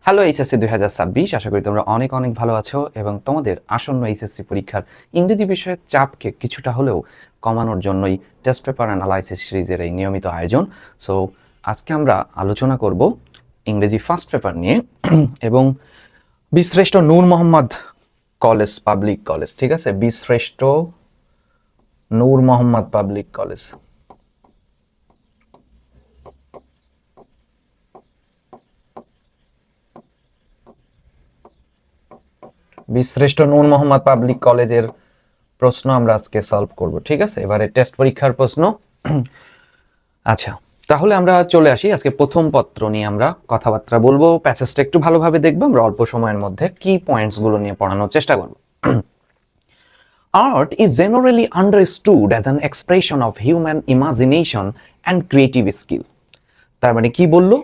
Hello HSC 2026, আশা করি তোমরা অনেক অনেক ভালো আছো এবং তোমাদের আসন্ন এইচএসসি পরীক্ষার ইংরেজি বিষয়ের চাপকে কিছুটা হলেও কমানোর জন্যই টেস্ট পেপার অ্যানালাইসিস সিরিজের এই নিয়মিত আয়োজন। সো আজকে আমরা আলোচনা করব ইংরেজি ফার্স্ট পেপার নিয়ে এবং বীরশ্রেষ্ঠ নূর মোহাম্মদ কলেজ পাবলিক কলেজ, ঠিক আছে, বীরশ্রেষ্ঠ নূর মোহাম্মদ পাবলিক কলেজ। বীরশ্রেষ্ঠ নূর মোহাম্মদ পাবলিক কলেজের প্রশ্ন আমরা আজকে সলভ করব, ঠিক আছে, এবারে টেস্ট পরীক্ষার প্রশ্ন। আচ্ছা, তাহলে আমরা চলে আসি আজকে প্রথম পত্র নিয়ে আমরা কথাবার্তা বলবো। প্যাসেজটা একটু ভালোভাবে দেখবো, আমরা অল্প সময়ের মধ্যে কি পয়েন্টসগুলো নিয়ে পড়ানোর চেষ্টা করব। Art is generally understood as an expression of human imagination and creative skill. তার মানে কি বললো?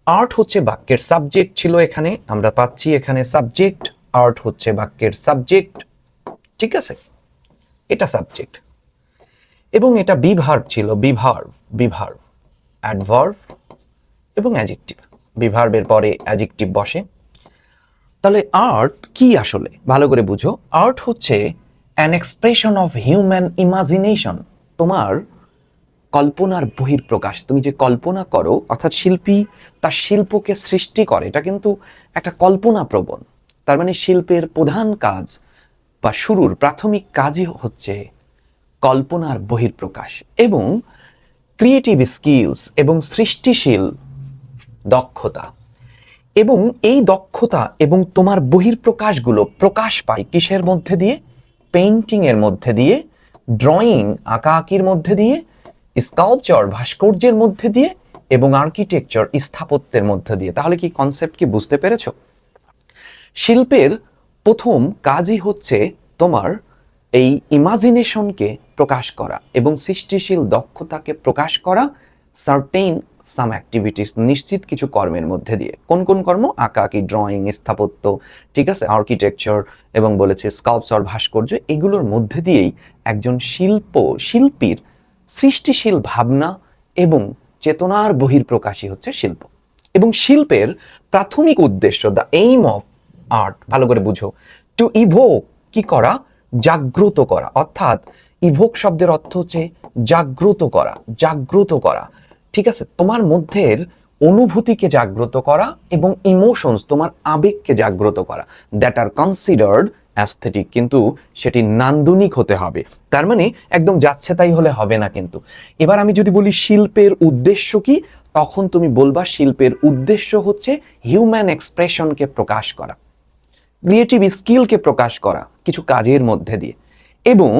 আর্ট হচ্ছে বাক্যের সাবজেক্ট ছিল, এখানে আমরা পাচ্ছি এখানে সাবজেক্ট, আর্ট হচ্ছে বাক্যের সাবজেক্ট, ঠিক আছে, এটা সাবজেক্ট এবং এটা বিভার্ব ছিল, বিভার্ব অ্যাডভার্ব এবং অ্যাডজেক্টিভ, বিভার্বের পরে অ্যাডজেক্টিভ বসে। তাহলে আর্ট কি আসলে ভালো করে বুঝো। আর্ট হচ্ছে an expression of human imagination, তোমার কল্পনার বহিঃপ্রকাশ। তুমি যে কল্পনা করো, অর্থাৎ শিল্পী তার শিল্পকে সৃষ্টি করে, এটা কিন্তু একটা কল্পনা প্রবণ। তার মানে শিল্পের প্রধান কাজ বা শুরুর প্রাথমিক কাজই হচ্ছে কল্পনার বহিঃপ্রকাশ এবং ক্রিয়েটিভ স্কিলস এবং সৃষ্টিশীল দক্ষতা। এবং এই দক্ষতা এবং তোমার বহিঃপ্রকাশগুলো প্রকাশ পায় কিসের মধ্যে দিয়ে? পেইন্টিংয়ের মধ্যে দিয়ে, ড্রয়িং আঁকাআঁকির মধ্যে দিয়ে, স্কাল্পচার ভাস্কর্যের মধ্যে দিয়ে এবং আর্কিটেকচার স্থাপত্যের মধ্যে দিয়ে। তাহলে কি কনসেপ্ট কি বুঝতে পেরেছো? শিল্পের প্রথম কাজই হচ্ছে তোমার এই ইমাজিনেশনকে প্রকাশ করা এবং সৃষ্টিশীল দক্ষতাকে প্রকাশ করা সার্টেইন সাম অ্যাক্টিভিটিস, নিশ্চিত কিছু কর্মের মধ্যে দিয়ে। কোন কোন কর্ম? আঁকাআঁকি, ড্রয়িং, স্থাপত্য, ঠিক আছে, আর্কিটেকচার এবং বলেছে স্কাল্পচার ভাস্কর্য, এগুলোর মধ্যে দিয়েই একজন শিল্পীর সৃষ্টিশীল ভাবনা এবং চেতনার বহিঃপ্রকাশই হচ্ছে শিল্প। এবং শিল্পের প্রাথমিক উদ্দেশ্য, দ্য এইম অফ আর্ট, ভালো করে বুঝো, টু ইভোক, কি করা? জাগ্রত করা। অর্থাৎ ইভোক শব্দের অর্থ হচ্ছে জাগ্রত করা, জাগ্রত করা, ঠিক আছে, তোমার মধ্যের অনুভূতিকে জাগ্রত করা এবং ইমোশনস, তোমার আবেগকে জাগ্রত করা, দ্যাট আর কনসিডার্ড অ্যাস্থেটিক, কিন্তু সেটি নান্দনিক হতে হবে। তার মানে একদম যাচ্ছে তাই হলে হবে না কিন্তু। এবার আমি যদি বলি শিল্পের উদ্দেশ্য কি, তখন তুমি বলবা শিল্পের উদ্দেশ্য হচ্ছে হিউম্যান এক্সপ্রেশনকে প্রকাশ করা, ক্রিয়েটিভ স্কিলকে প্রকাশ করা কিছু কাজের মধ্যে দিয়ে। এবং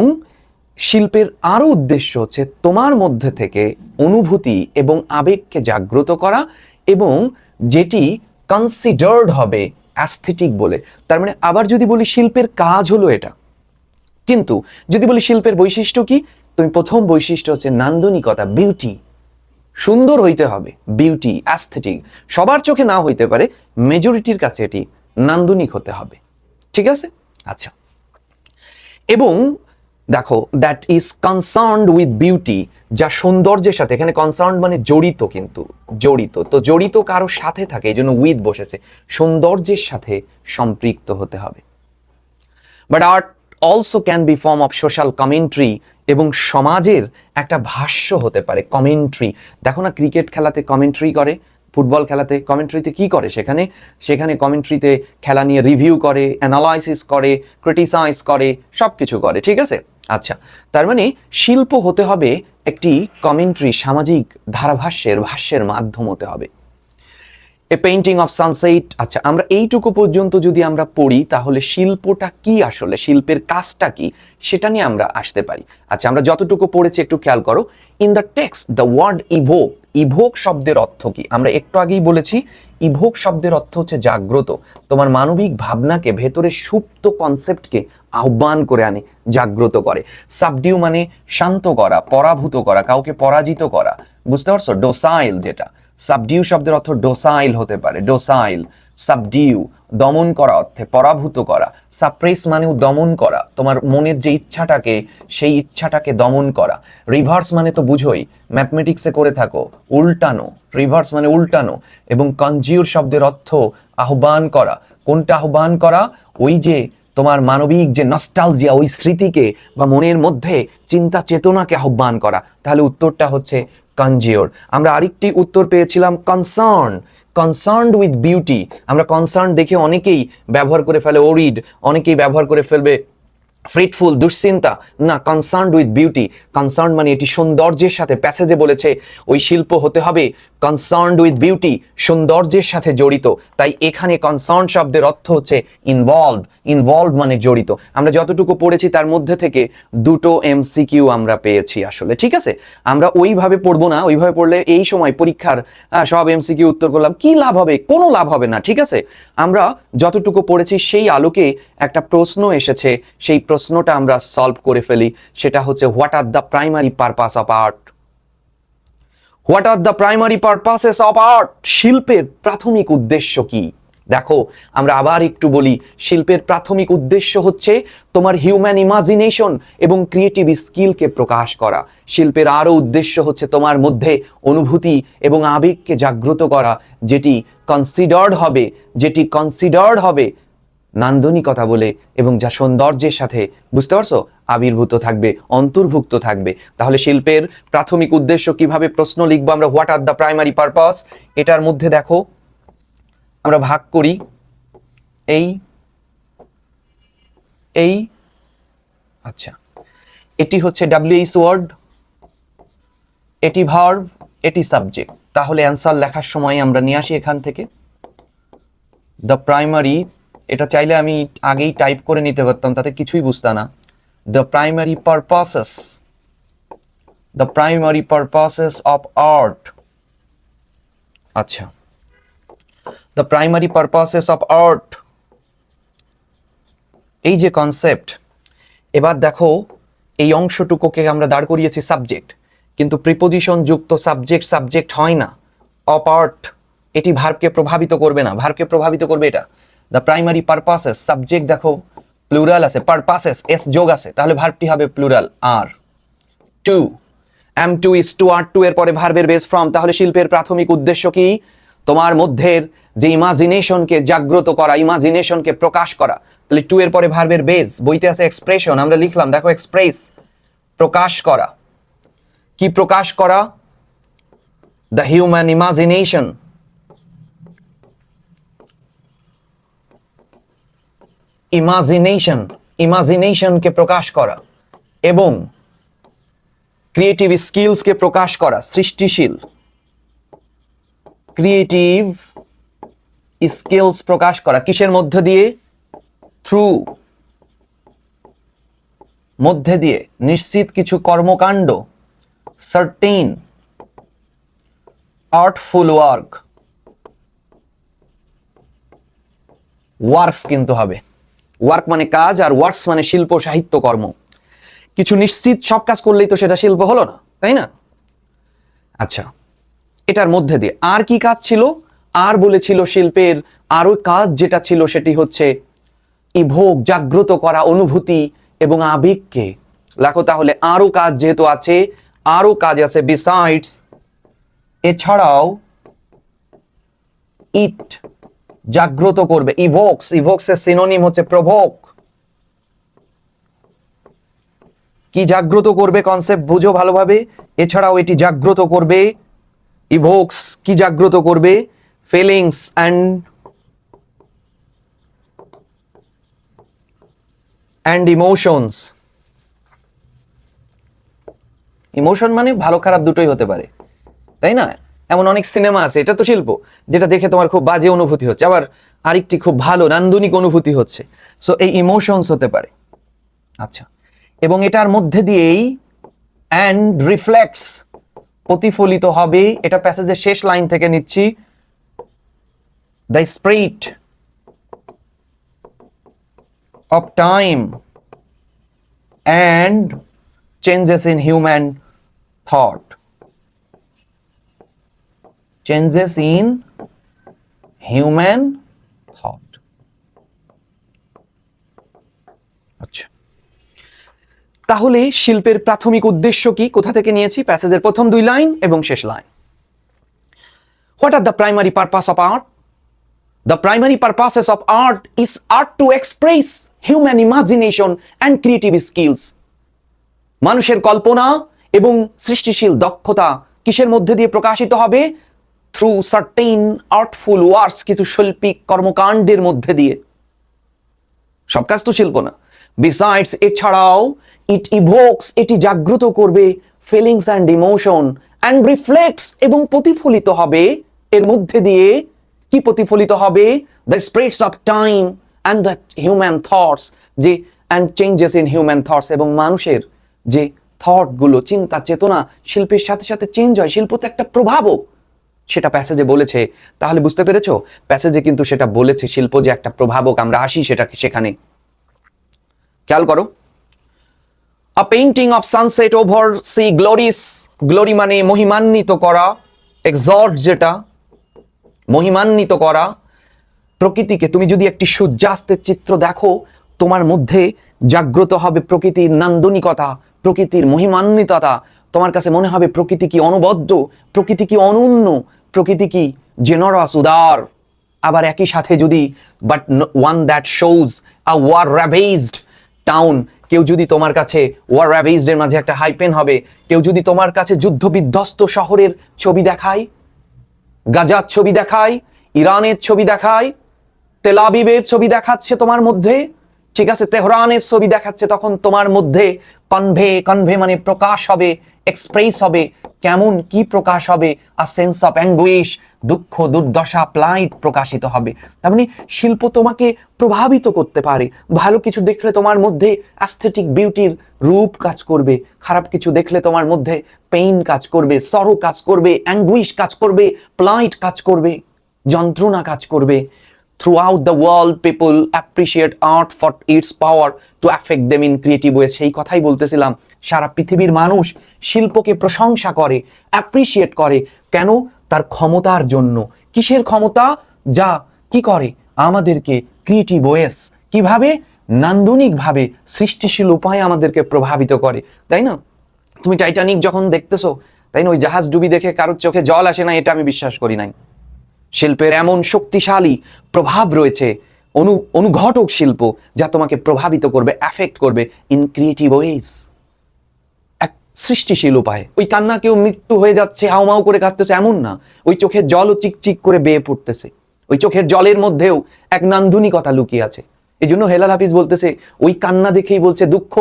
শিল্পের আরও উদ্দেশ্য হচ্ছে তোমার মধ্যে থেকে অনুভূতি এবং আবেগকে জাগ্রত করা এবং যেটি কনসিডার্ড হবে অ্যাস্থেটিক বলে। তার মানে আবার যদি বলি শিল্পের কাজ হলো এটা, কিন্তু যদি বলি শিল্পের বৈশিষ্ট্য কি, তুমি প্রথম বৈশিষ্ট্য হচ্ছে নান্দনিকতা, বিউটি, সুন্দর হইতে হবে, বিউটি, অ্যাস্থেটিক, সবার চোখে না হইতে পারে, মেজরিটির কাছে এটি নান্দনিক হতে হবে, ঠিক আছে। আচ্ছা, এবং দেখো, that is concerned with beauty, যা সৌন্দর্যের সাথে, এখানে কনসার্ন মানে জড়িত, কিন্তু জড়িত, তো জড়িত কারো সাথে থাকে, এই জন্য উইথ বসেছে, সৌন্দর্যের সাথে সম্পৃক্ত হতে হবে। But art also can be form of social commentary, এবং সমাজের একটা ভাষ্য হতে পারে, কমেন্ট্রি। দেখো না, ক্রিকেট খেলাতে কমেন্ট্রি করে, ফুটবল খেলাতে কমেন্ট্রিতে কি করে, সেখানে কমেন্ট্রিতে খেলা নিয়ে রিভিউ করে, অ্যানালাইসিস করে, ক্রিটিসাইজ করে, সব কিছু করে, ঠিক আছে। আচ্ছা, তার মানে শিল্প হতে হবে একটি কমেন্ট্রি, সামাজিক ভাষ্যের মাধ্যম হতে হবে। এ পেইন্টিং অফ সানসেট। আচ্ছা, আমরা এইটুকু পর্যন্ত যদি আমরা পড়ি, তাহলে শিল্পটা কি আসলে, শিল্পের কাজটা কি, সেটা নিয়ে আমরা আসতে পারি। আচ্ছা, আমরা যতটুকু পড়েছি একটু খেয়াল করো। In the text the word evoke, evoke শব্দের অর্থ কি? আমরা একটু আগেই বলেছি, ইভোক শব্দের অর্থ হচ্ছে জাগ্রত, তোমার মানবিক ভাবনাকে, ভেতরে সুপ্ত কনসেপ্টকে আহ্বান করে আনে, জাগ্রত করে। সাবডিউ মানে শান্ত করা, পরাভূত করা, কাউকে পরাজিত করা, বুঝতে পারছো? ডোসাইল, যেটা সাবডিউ শব্দের অর্থ ডোসাইল হতে পারে, ডোসাইল, সাবডিউ দমন করা অর্থে পরাভূত করা, সাপ্রেস মানেও দমন করা, তোমার মনের যে ইচ্ছাটাকে সেই ইচ্ছাটাকে দমন করা। রিভার্স মানে তো বুঝোই, ম্যাথমেটিক্সে করে থাকো, উল্টানো, রিভার্স মানে উল্টানো। এবং কনজিউর শব্দের অর্থ আহ্বান করা। কোনটা আহ্বান করা? ওই যে তোমার মানবিক যে নস্টালজিয়া, ওই স্মৃতিকে বা মনের মধ্যে চিন্তা চেতনাকে আহ্বান করা। তাহলে উত্তরটা হচ্ছে কনজিওর। আমরা আরেকটি উত্তর পেয়েছিলাম কনসার্ন, কনসার্নড উইথ বিউটি। আমরা কনসার্ন দেখে অনেকেই ব্যবহার করে ফেলে ওরিড, অনেকেই ব্যবহার করে ফেলবে ফ্রিটফুল, দুশ্চিন্তা। না, কনসার্নড উইথ বিউটি, কনসার্ন মানে এটি সৌন্দর্যের সাথে, প্যাসেজে বলেছে ওই শিল্প হতে হবে কনসার্নড উইথ বিউটি, সৌন্দর্যের সাথে জড়িত। তাই এখানে কনসার্ন শব্দের অর্থ হচ্ছে ইনভলভ, ইনভলভ মানে জড়িত। আমরা যতটুকু পড়েছি তার মধ্যে থেকে দুটো এমসিকিউ আমরা পেয়েছি আসলে, ঠিক আছে? আমরা ওইভাবে পড়বো না, ওইভাবে পড়লে এই সময় পরীক্ষার সব এমসিকিউ উত্তর করলাম, কি লাভ হবে? কোনো লাভ হবে না, ঠিক আছে? আমরা যতটুকু পড়েছি সেই আলোকে একটা প্রশ্ন এসেছে, সেই প্রশ্নটা আমরা সলভ করে ফেলি। সেটা হচ্ছে what are the primary purpose of art? What are the primary purposes of art? শিল্পের প্রাথমিক উদ্দেশ্য কি? দেখো, আমরা আবার একটু বলি, শিল্পের প্রাথমিক উদ্দেশ্য হচ্ছে তোমার হিউম্যান ইমাজিনেশন এবং ক্রিয়েটিভ স্কিলকে প্রকাশ করা। শিল্পের আরও উদ্দেশ্য হচ্ছে তোমার মধ্যে অনুভূতি এবং আবেগকে জাগ্রত করা, যেটি কনসিডার্ড হবে নান্দনিকতা বলে, এবং যা সৌন্দর্যের সাথে, বুঝতে পারছো, আবির্ভূত থাকবে, অন্তর্ভুক্ত থাকবে। তাহলে শিল্পের প্রাথমিক উদ্দেশ্য কিভাবে প্রশ্ন লিখবো আমরা? What are the primary purpose? এটার মধ্যে দেখো আমরা ভাগ করি, এই আচ্ছা, এটি হচ্ছে WH ওয়ার্ড, এটি ভার্ব, এটি সাবজেক্ট। তাহলে অ্যান্সার লেখার সময় আমরা নিয়ে আসি এখান থেকে দ্য প্রাইমারি। এটা চাইলে আমি আগেই টাইপ করে নিতে পারতাম, তাতে কিছুই বুঝতাম না। The primary purposes of art. আচ্ছা, the primary purposes of art, এই যে কনসেপ্ট। এবার দেখো, এই অংশটুকুকে আমরা দাঁড় করিয়েছি সাবজেক্ট, কিন্তু প্রিপোজিশন যুক্ত সাবজেক্ট হয় না। অফ আর্ট, এটি ভার্বকে প্রভাবিত করবে না, ভার্বকে প্রভাবিত করবে এটা। দ্য প্রাইমারি পারপাসেস, সাবজেক্ট দেখো প্লুরাল আছে, পারপাসেস এস যোগ আছে, তাহলে ভার্বটি হবে plural are. To, am to is to, are to এর পরে ভার্বের বেস ফ্রম। তাহলে শিল্পের প্রাথমিক উদ্দেশ্য কি? তোমার মধ্যের যে ইমাজিনেশনকে জাগ্রত করা, ইমাজিনেশনকে প্রকাশ করা। তাহলে টু এর পরে ভার্বের বেস, বইতে আছে এক্সপ্রেশন, আমরা লিখলাম দেখো এক্সপ্রেস, প্রকাশ করা। কি প্রকাশ করা? দ্য হিউম্যান ইমাজিনেশন, ইমাজিনেশনকে প্রকাশ করা, এবং ক্রিয়েটিভ স্কিলসকে প্রকাশ করা, সৃষ্টিশীল ক্রিয়েটিভ স্কিলস প্রকাশ করা। কিসের মধ্য দিয়ে? থ্রু, মধ্যে দিয়ে, নিশ্চিত কিছু কর্মকাণ্ড, সার্টেন আর্টফুল ওয়ার্কস কিন্তু হবে। ওয়ার্ক মানে কাজ, আর ওয়ার্কস মানে শিল্প, সাহিত্য, কর্ম। কিছু নিশ্চিত সব কাজ করলেই তো সেটা শিল্প হলো না, তাই না? আচ্ছা, এটার মধ্যে দিয়ে আর কি কাজ ছিল? আর বলেছিল শিল্পের আরো কাজ যেটা ছিল সেটি হচ্ছে ইভোক, জাগ্রত করা অনুভূতি এবং আবেগকে। লেখো তাহলে আরো কাজ যেহেতু আছে, আরো কাজ আছে বিসাইডস, এছাড়াও ইট জাগ্রত করবে, ইভোকস এর সিনোনিম হচ্ছে প্রভোক। কি জাগ্রত করবে? কনসেপ্ট বুঝো ভালোভাবে। এছাড়াও এটি জাগ্রত করবে, ইভোকস কি জাগ্রত করবে? Feelings and emotions. ইমোশন মানে ভালো খারাপ দুটোই হতে পারে, তাই না? এমন অনেক সিনেমা আছে, এটা তো শিল্প, যেটা দেখে তোমার খুব বাজে অনুভূতি হচ্ছে, আবার আরেকটি খুব ভালো নান্দনিক অনুভূতি হচ্ছে। সো এই ইমোশনস হতে পারে। আচ্ছা, এবং এটার মধ্যে দিয়েই অ্যান্ড রিফ্লেক্টস, প্রতিফলিত হবে। এটা প্যাসেজের শেষ লাইন থেকে নিচ্ছি। The spirit of time and changes in human thought, changes in human thought. আচ্ছা, তাহলে শিল্পের প্রাথমিক উদ্দেশ্য কি? কোথা থেকে নিয়েছি? প্যাসেজের প্রথম 2 লাইন এবং শেষ line. What are the primary purpose of art? The primary purposes of art is art to express human imagination and creative skills. মানুষের কল্পনা এবং সৃষ্টিশীল দক্ষতা কিসের মধ্যে দিয়ে প্রকাশিত হবে? থ্রু সার্টেন আর্টফুল ওয়ার্কস, কিছু শৈল্পিক কর্মকাণ্ডের মধ্যে দিয়ে। সব কাজ তো শিল্প না। বিসাইডস, এছাড়াও ইট ইভোকস, এটি জাগ্রত করবে feelings and emotion and reflects, এবং প্রতিফলিত হবে এর মধ্যে দিয়ে। কি প্রতিফলিত হবে? The spirits of time and the human thoughts, যে and changes in human thoughts, এবং মানুষের যে থটগুলো, চিন্তা চেতনা শিল্পের সাথে সাথে চেঞ্জ হয়। শিল্প তো একটা প্রভাবক, সেটা প্যাসেজে বলেছে। তাহলে বুঝতে পেরেছো, প্যাসেজে কিন্তু সেটা বলেছে শিল্প যে একটা প্রভাবক। আমরা আসি সেখানে। খেয়াল করো, a painting of sunset over sea glories, glory মানে মহিমান্বিত করা, এক্সল্ট যেটা মহিমান্বিত করা প্রকৃতিকে। তুমি যদি একটি সূর্যাস্তের চিত্র দেখো, তোমার মধ্যে জাগ্রত হবে প্রকৃতির নান্দনিকতা, প্রকৃতির মহিমান্বিততা। তোমার কাছে মনে হবে প্রকৃতি কি অনবদ্য, প্রকৃতি কি অনন্য, প্রকৃতি কি জেনারাস, উদার। আবার একই সাথে যদি but one that shows a war ravaged town, কেউ যদি তোমার কাছে ওয়ার র্যাভেজড এর মাঝে একটা হাইপেন হবে, কেউ যদি তোমার কাছে যুদ্ধ বিধ্বস্ত শহরের ছবি দেখায়, গাজার ছবি দেখায়, ইরানের ছবি দেখায়, তেল আবিবের ছবি দেখাচ্ছে তোমার মধ্যে, ঠিক আছে, তেহরানের ছবি দেখাচ্ছে, তখন তোমার মধ্যে কনভে মানে প্রকাশ হবে, এক্সপ্রেস হবে। কেমন কি প্রকাশ হবে? আ সেন্স অফ অ্যাঙ্গুইশ, দুঃখ দুর্দশা প্লাইট প্রকাশিত হবে। তার মানে শিল্প তোমাকে প্রভাবিত করতে পারে। ভালো কিছু দেখলে তোমার মধ্যে অ্যাস্থেটিক বিউটির রূপ কাজ করবে, খারাপ কিছু দেখলে তোমার মধ্যে পেইন কাজ করবে, সরো কাজ করবে, অ্যাঙ্গুইশ কাজ করবে, প্লাইট কাজ করবে, যন্ত্রণা কাজ করবে। Throughout the world, people appreciate art for its power to affect them in creative ways. সেই কথাই বলতেছিলাম, সারা পৃথিবীর মানুষ শিল্পকে প্রশংসা করে, অ্যাপ্রিসিয়েট করে। কেন? তার ক্ষমতার জন্য। কিসের ক্ষমতা? যা কি করে? আমাদেরকে ক্রিয়েটিভ ওয়েস, কিভাবে? নান্দনিকভাবে, সৃষ্টিশীল উপায়ে আমাদেরকে প্রভাবিত করে, তাই না? তুমি টাইটানিক যখন দেখতেছো, তাই না, ওই জাহাজ ডুবি দেখে কারোর চোখে জল আসে না, এটা আমি বিশ্বাস করি নাই। শিল্পের এমন শক্তিশালী প্রভাব রয়েছে, অনুঘটক শিল্প, যা তোমাকে প্রভাবিত করবে, অ্যাফেক্ট করবে ইন ক্রিয়েটিভ ওয়েজ, এক সৃষ্টিশীল উপায়ে। ওই কান্না কেউ মৃত্যু হয়ে যাচ্ছে, হাউমাউ করে কাঁদতেছে এমন না, ওই চোখের জলও চিকচিক করে বেয়ে পড়তেছে। ওই চোখের জলের মধ্যেও এক নান্দনিকতা লুকিয়ে আছে। এই জন্য হেলাল হাফিজ বলতেছে, ওই কান্না দেখেই বলছে, দুঃখ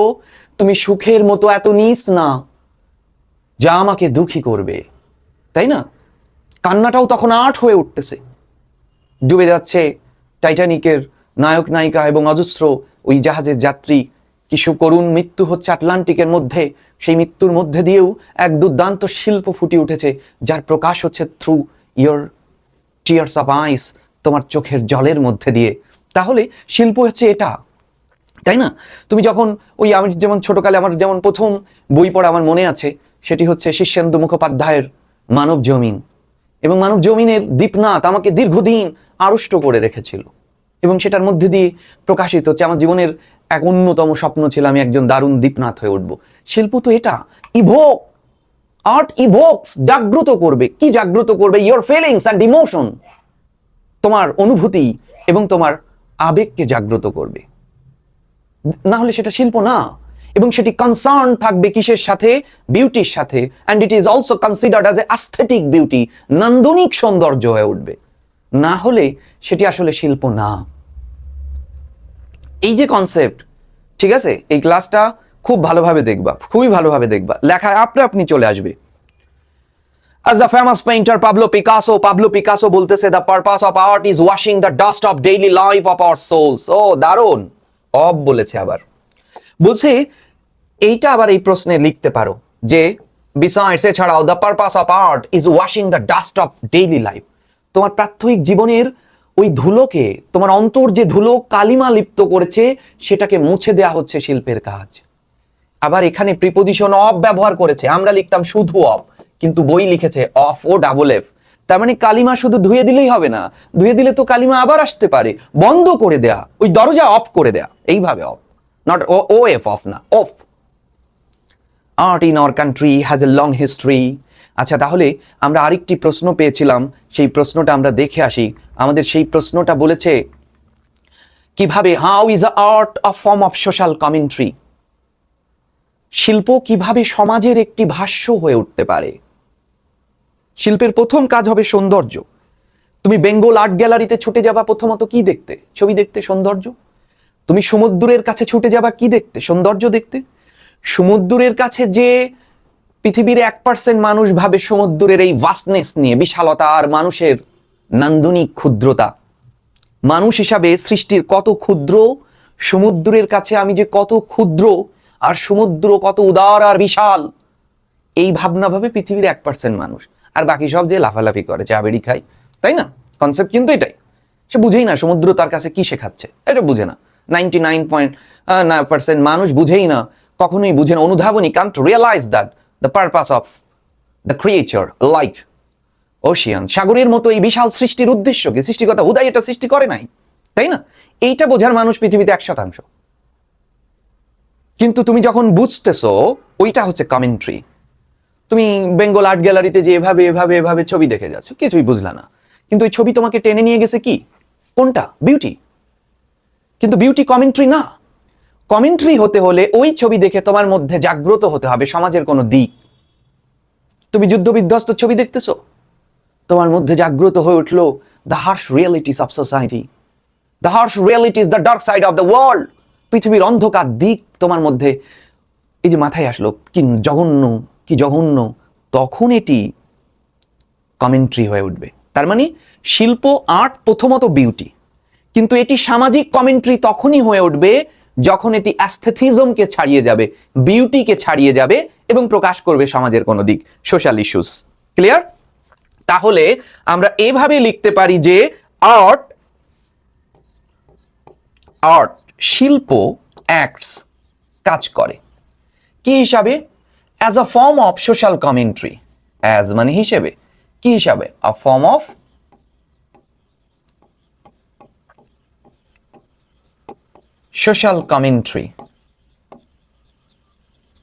তুমি সুখের মতো এত নিস না যা আমাকে দুঃখী করবে, তাই না? কান্নাটাও তখন আর্ট হয়ে উঠতেছে। ডুবে যাচ্ছে টাইটানিকের নায়ক নায়িকা এবং অজস্র ওই জাহাজের যাত্রী, কিছু করুণ মৃত্যু হচ্ছে আটলান্টিকের মধ্যে। সেই মৃত্যুর মধ্যে দিয়েও এক দুর্দান্ত শিল্প ফুটে উঠেছে, যার প্রকাশ হচ্ছে থ্রু ইয়োর টিয়ার্স অফ আইস, তোমার চোখের জলের মধ্যে দিয়ে। তাহলে শিল্প হচ্ছে এটা, তাই না? তুমি যখন ওই, আমি যেমন ছোটকালে আমার যেমন প্রথম বই পড়া আমার মনে আছে, সেটি হচ্ছে শীর্ষেন্দু মুখোপাধ্যায়ের মানব জমিন। এবং মানব জমিনের দীপনাথ আমাকে দীর্ঘদিন আড়ষ্ট করে রেখেছিল, এবং সেটার মধ্যে দিয়ে প্রকাশিত হচ্ছে আমার জীবনের এক অন্যতম স্বপ্ন ছিল আমি একজন দারুণ দীপনাথ হয়ে উঠব। শিল্প তো এটা, ইভোক, আর্ট ইভোকস, জাগ্রত করবে। কি জাগ্রত করবে? ইয়োর ফিলিংস অ্যান্ড ইমোশন, তোমার অনুভূতি এবং তোমার আবেগকে জাগ্রত করবে। না হলে সেটা শিল্প না। এবং সেটি কনসার্ন থাকবে কিসের সাথে? বিউটির সাথে। And it is also considered as a aesthetic beauty, নান্দনিক সৌন্দর্য হয়ে উঠবে। না হলে সেটি আসলে শিল্প না। এই যে কনসেপ্ট, ঠিক আছে, এই ক্লাসটা খুব ভালোভাবে দেখবা, খুবই ভালোভাবে দেখবা, লেখায় আপনি চলে আসবে। As the famous painter Pablo Picasso বলতেছে, the purpose of art is washing the dust of daily life of our souls. ও দারুণ, বলেছে আবার, বলছে এইটা আবার এই প্রশ্নে লিখতে পারো যে besides, এছাড়াও the purpose of art is washing the dust of daily life, তোমার প্রাত্যহিক জীবনের ওই ধুলোকে, তোমার অন্তর যে ধুলো কালিমা লিপ্ত করেছে, সেটাকে মুছে দেয়া হচ্ছে শিল্পের কাজ। আবার এখানে প্রিপোজিশন অফ ব্যবহার করেছে, আমরা লিখতাম শুধু অফ, কিন্তু বই লিখেছে অফ ও ডাবল এফ। তার মানে কালিমা শুধু ধুয়ে দিলেই হবে না, ধুয়ে দিলে তো কালিমা আবার আসতে পারে, বন্ধ করে দেয়া, ওই দরজা অফ করে দেয়া, এইভাবে off, not O F of না, off. Art in our country has a long history. আচ্ছা, তাহলে আমরা আরেকটি প্রশ্ন পেয়েছিলাম, সেই প্রশ্নটা আমরা দেখে আসি। আমাদের সেই প্রশ্নটা বলেছে কিভাবে, how is art a form of social commentary? শিল্প কিভাবে সমাজের একটি ভাষ্য হয়ে উঠতে পারে? শিল্পের প্রথম কাজ হবে সৌন্দর্য। তুমি বেঙ্গল আর্ট গ্যালারিতে ছুটে যাবা প্রথমত কি দেখতে? ছবি দেখতে, সৌন্দর্য। তুমি সমুদ্রের কাছে ছুটে যাবা কি দেখতে? সৌন্দর্য দেখতে। সমুদ্রের কাছে যে পৃথিবীর 1% মানুষ ভাবে সমুদ্রের এই ভাস্টনেস নিয়ে, বিশালতা আর মানুষের নান্দনিক ক্ষুদ্রতা, মানুষ হিসাবে সৃষ্টির কত ক্ষুদ্র, সমুদ্রের কাছে আমি যে কত ক্ষুদ্র, আর সমুদ্র কত উদার আর বিশাল, এই ভাবনা ভাবে পৃথিবীর 1% মানুষ। আর বাকি সব যে লাফালাফি করে, চা বেড়ি খায়, তাই না? কনসেপ্ট কিন্তু এটাই। সে বুঝেই না সমুদ্র তার কাছে কি শেখাচ্ছে, এটা বুঝে না। 99.9% মানুষ বুঝেই না, কখনোই বুঝে না, অনুধাবনী, can't realize that the purpose of the creature, like ocean, সাগরের মতো এই বিশাল সৃষ্টির উদ্দেশ্য কি? সৃষ্টিকর্তা হুদাই এটা সৃষ্টি করে নাই, তাই না? এইটা বোঝার মানুষ পৃথিবীতে 1%। কিন্তু তুমি যখন বুঝতেছো, ওইটা হচ্ছে কমেন্ট্রি। তুমি বেঙ্গল আর্ট গ্যালারিতে যে এভাবে এভাবে এভাবে ছবি দেখে যাচ্ছ, কিছুই বুঝলা না, কিন্তু ওই ছবি তোমাকে টেনে নিয়ে গেছে কি? কোনটা? বিউটি। কিন্তু বিউটি কমেন্ট্রি না। কমেন্ট্রি হতে হলে ওই ছবি দেখে তোমার মধ্যে জাগ্রত হতে হবে সমাজের কোনো দিক। তুমি যুদ্ধ বিধ্বস্ত ছবি দেখতেছো, তোমার মধ্যে জাগ্রত হয়ে উঠলো the harsh realities of society, the harsh realities, the dark side of the world. পৃথিবীর অন্ধকার দিক তোমার মধ্যে এই যে মাথায় আসলো, কি জঘন্য, কি জঘন্য, তখন এটি কমেন্ট্রি হয়ে উঠবে। তার মানে শিল্প, আর্ট প্রথমত বিউটি, কিন্তু এটি সামাজিক কমেন্ট্রি তখনই হয়ে উঠবে যখন এটি অ্যাস্থেটিজমকে ছাড়িয়ে যাবে, বিউটিকে ছাড়িয়ে যাবে এবং প্রকাশ করবে সমাজের কোনো দিক, সোশ্যাল ইস্যুস। ক্লিয়ার? তাহলে আমরা এভাবে লিখতে পারি যে আর্ট, আর্ট শিল্প অ্যাক্টস, কাজ করে কি হিসাবে? As a form of social commentary. As মানে হিসেবে, কি হিসাবে? আ form of social commentary,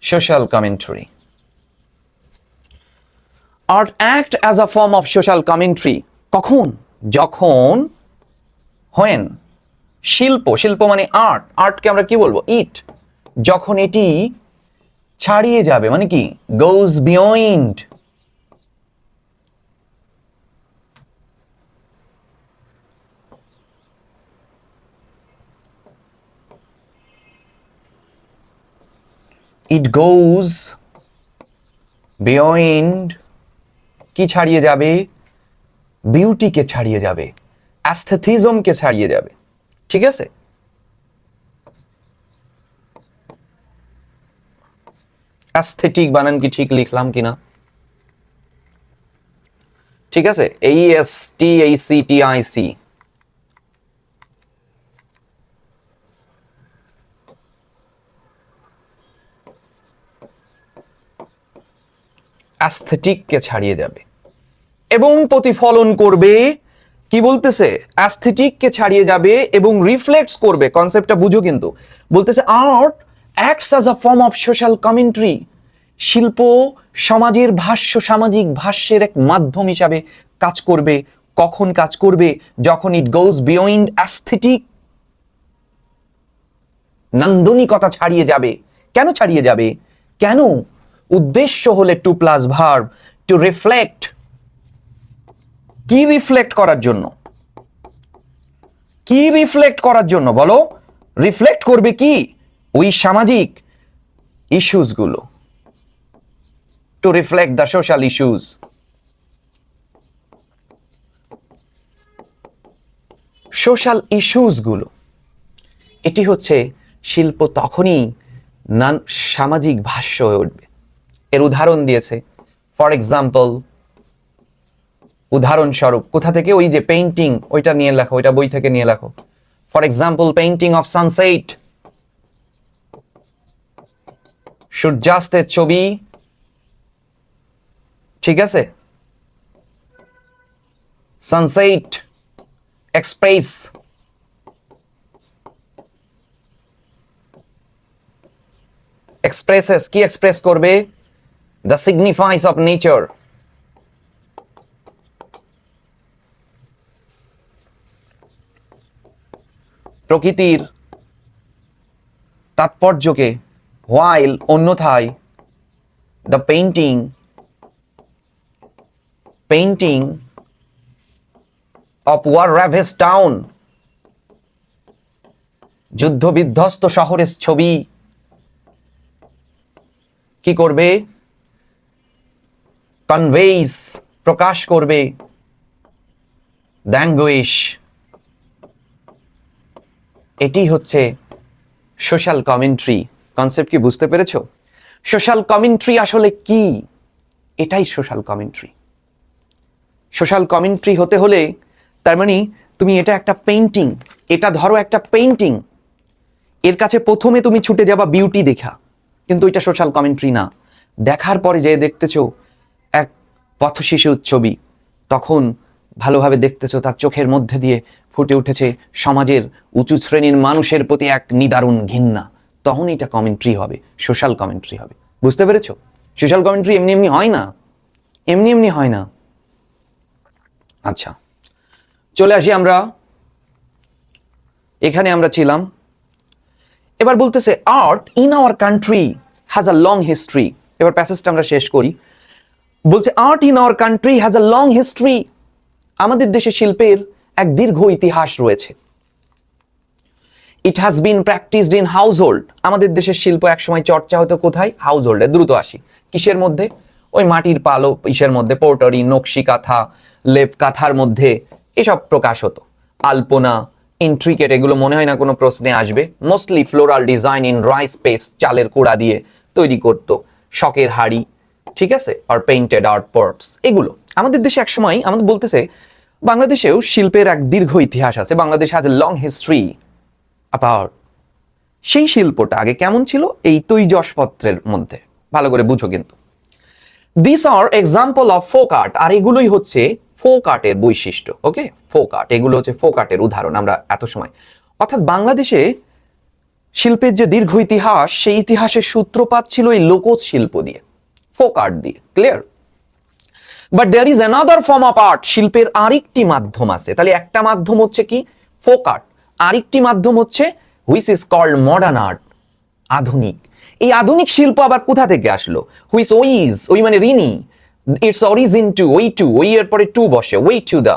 social commentary. Art act as a form of social commentary. কখন? যখন, হোয়েন, শিল্প, শিল্প মানে আর্ট, আর্টকে আমরা কি বলবো? ইট। যখন এটি ছাড়িয়ে যাবে, মানে কি? গোজ বিয়ন্ড, ইট গোজ বিয়ন্ড, কি ছাড়িয়ে যাবে? বিউটিকে ছাড়িয়ে যাবে, অ্যাস্থেটিজমকে ছাড়িয়ে যাবে। ঠিক আছে? অ্যাস্থেটিক বানান কি ঠিক লিখলাম কিনা? ঠিক আছে, AESTACTIC। অ্যাস্থেটিককে ছাড়িয়ে যাবে এবং প্রতিফলন করবে। কি বলতেছে? অ্যাস্থেটিককে ছাড়িয়ে যাবে এবং রিফ্লেক্টস করবে। কনসেপ্টটা বুঝো কিন্তু। বলতেছে art acts as a form of social commentary. শিল্প সমাজের ভাষ্য, সামাজিক ভাষ্যের এক মাধ্যম হিসাবে কাজ করবে। কখন কাজ করবে? যখন ইট গোজ বিয়ন্ড অ্যাস্থেটিক, নান্দনিকতা ছাড়িয়ে যাবে। কেন ছাড়িয়ে যাবে? কেন? উদ্দেশ্য হলে to plus verb, to reflect. কি রিফ্লেক্ট করার জন্য? কি রিফ্লেক্ট করার জন্য বলো? রিফ্লেক্ট করবে কি? ওই সামাজিক ইস্যুস গুলো, two reflect the social issues. Social issues গুলো, এটি হচ্ছে শিল্প তখনই সামাজিক ভাষ্য হয়ে উঠবে। এর উদাহরণ দিয়েছে, ফর এক্সাম্পল, উদাহরণস্বরূপ, কোথা থেকে? ওই যে পেইন্টিং, ওইটা নিয়ে লেখো, ওইটা বই থেকে নিয়ে লেখো। For example, painting of sunset, সূর্যাস্তের ছবি। ঠিক আছে? সানসেট এক্সপ্রেস এক্সপ্রেসেস কি এক্সপ্রেস করবে? The সিগনিফাইস of nature. প্রকৃতির তাৎপর্যকে, while অন্যথায় the painting of war ravaged town, যুদ্ধ বিধ্বস্ত শহরের ছবি কি করবে? conveys প্রকাশ করবে the anguish। এটি হচ্ছে সোশ্যাল কমেন্ট্রি। কনসেপ্ট কি বুঝতে পেরেছো? সোশ্যাল কমেন্ট্রি আসলে কি? এটাই সোশ্যাল কমেন্ট্রি। সোশ্যাল কমেন্ট্রি হতে হলে তার মানে তুমি এটা একটা পেইন্টিং, এটা ধরো একটা পেইন্টিং, এর কাছে প্রথমে তুমি ছুটে যাবা বিউটি দেখা, কিন্তু এটা সোশ্যাল কমেন্ট্রি না। দেখার পরে যে দেখতেছো এক পথশিশুর ছবি, তখন ভালোভাবে দেখতেছো তার চোখের মধ্যে দিয়ে ফুটে উঠেছে সমাজের উঁচু শ্রেণীর মানুষের প্রতি এক নিদারুণ ঘৃণা, তখন এটা কমেন্ট্রি হবে, সোশ্যাল কমেন্ট্রি হবে। বুঝতে পেরেছো? সোশ্যাল কমেন্ট্রি এমনি এমনি হয় না, এমনি এমনি হয় না। আচ্ছা, চলে আসি আমরা এখানে, আমরা ছিলাম এবার বলতেছে art in our country has a long history. এবার প্যাসেজটা আমরা শেষ করি। বলছে art in our country has a long history. আমাদের দেশে শিল্পের এক দীর্ঘ ইতিহাস রয়েছে। It has been practised in household. আমাদের দেশের শিল্প একসময় চর্চা হতো কোথায়? হাউসহোল্ডে। দ্রুত আসি, কিসের মধ্যে? ওই মাটির পালো ইসের মধ্যে, পোর্টারি, নকশি কাঁথা, লেপ কাঁথার মধ্যে এসব প্রকাশ হতো। আলপনা, ইন্ট্রিকেট, এগুলো মনে হয় না কোনো প্রশ্নে আসবে। Mostly floral design in rice paste, চালের কুড়া দিয়ে তৈরি করতো। শখের হাড়ি, ঠিক আছে, আর পেইন্টেড আর্ট পটস, এগুলো আমাদের দেশে একসময়, আমাদের বলতেছে বাংলাদেশেও শিল্পের এক দীর্ঘ ইতিহাস আছে। Bangladesh has a long history about. সেই শিল্পটা আগে কেমন ছিল? এই তৈজসপত্রের মধ্যে, ভালো করে বুঝো কিন্তু। This are example of folk art. আর এগুলোই হচ্ছে ফোক আর্টের বৈশিষ্ট্য। ওকে, ফোক আর্ট, এগুলো হচ্ছে ফোক আর্টের উদাহরণ। আমরা এত সময়, অর্থাৎ বাংলাদেশে শিল্পের যে দীর্ঘ ইতিহাস, সেই ইতিহাসের সূত্রপাত ছিল এই লোকজ শিল্প দিয়ে, ফোক আর্ট দিয়ে। Clear? But there is another form of art. শিল্পের আরেকটি মাধ্যম আছে। তাহলে একটা মাধ্যম হচ্ছে কি? Folk art. আরেকটি মাধ্যম হচ্ছে which is called modern art, আধুনিক। এই আধুনিক শিল্প আবার কোথা থেকে আসলো? হুইচ ওইজ, ওই মানে ঋণী, ইটস অরিজিন টু, ওই এর পরে টু বসে, ওই টু দ্য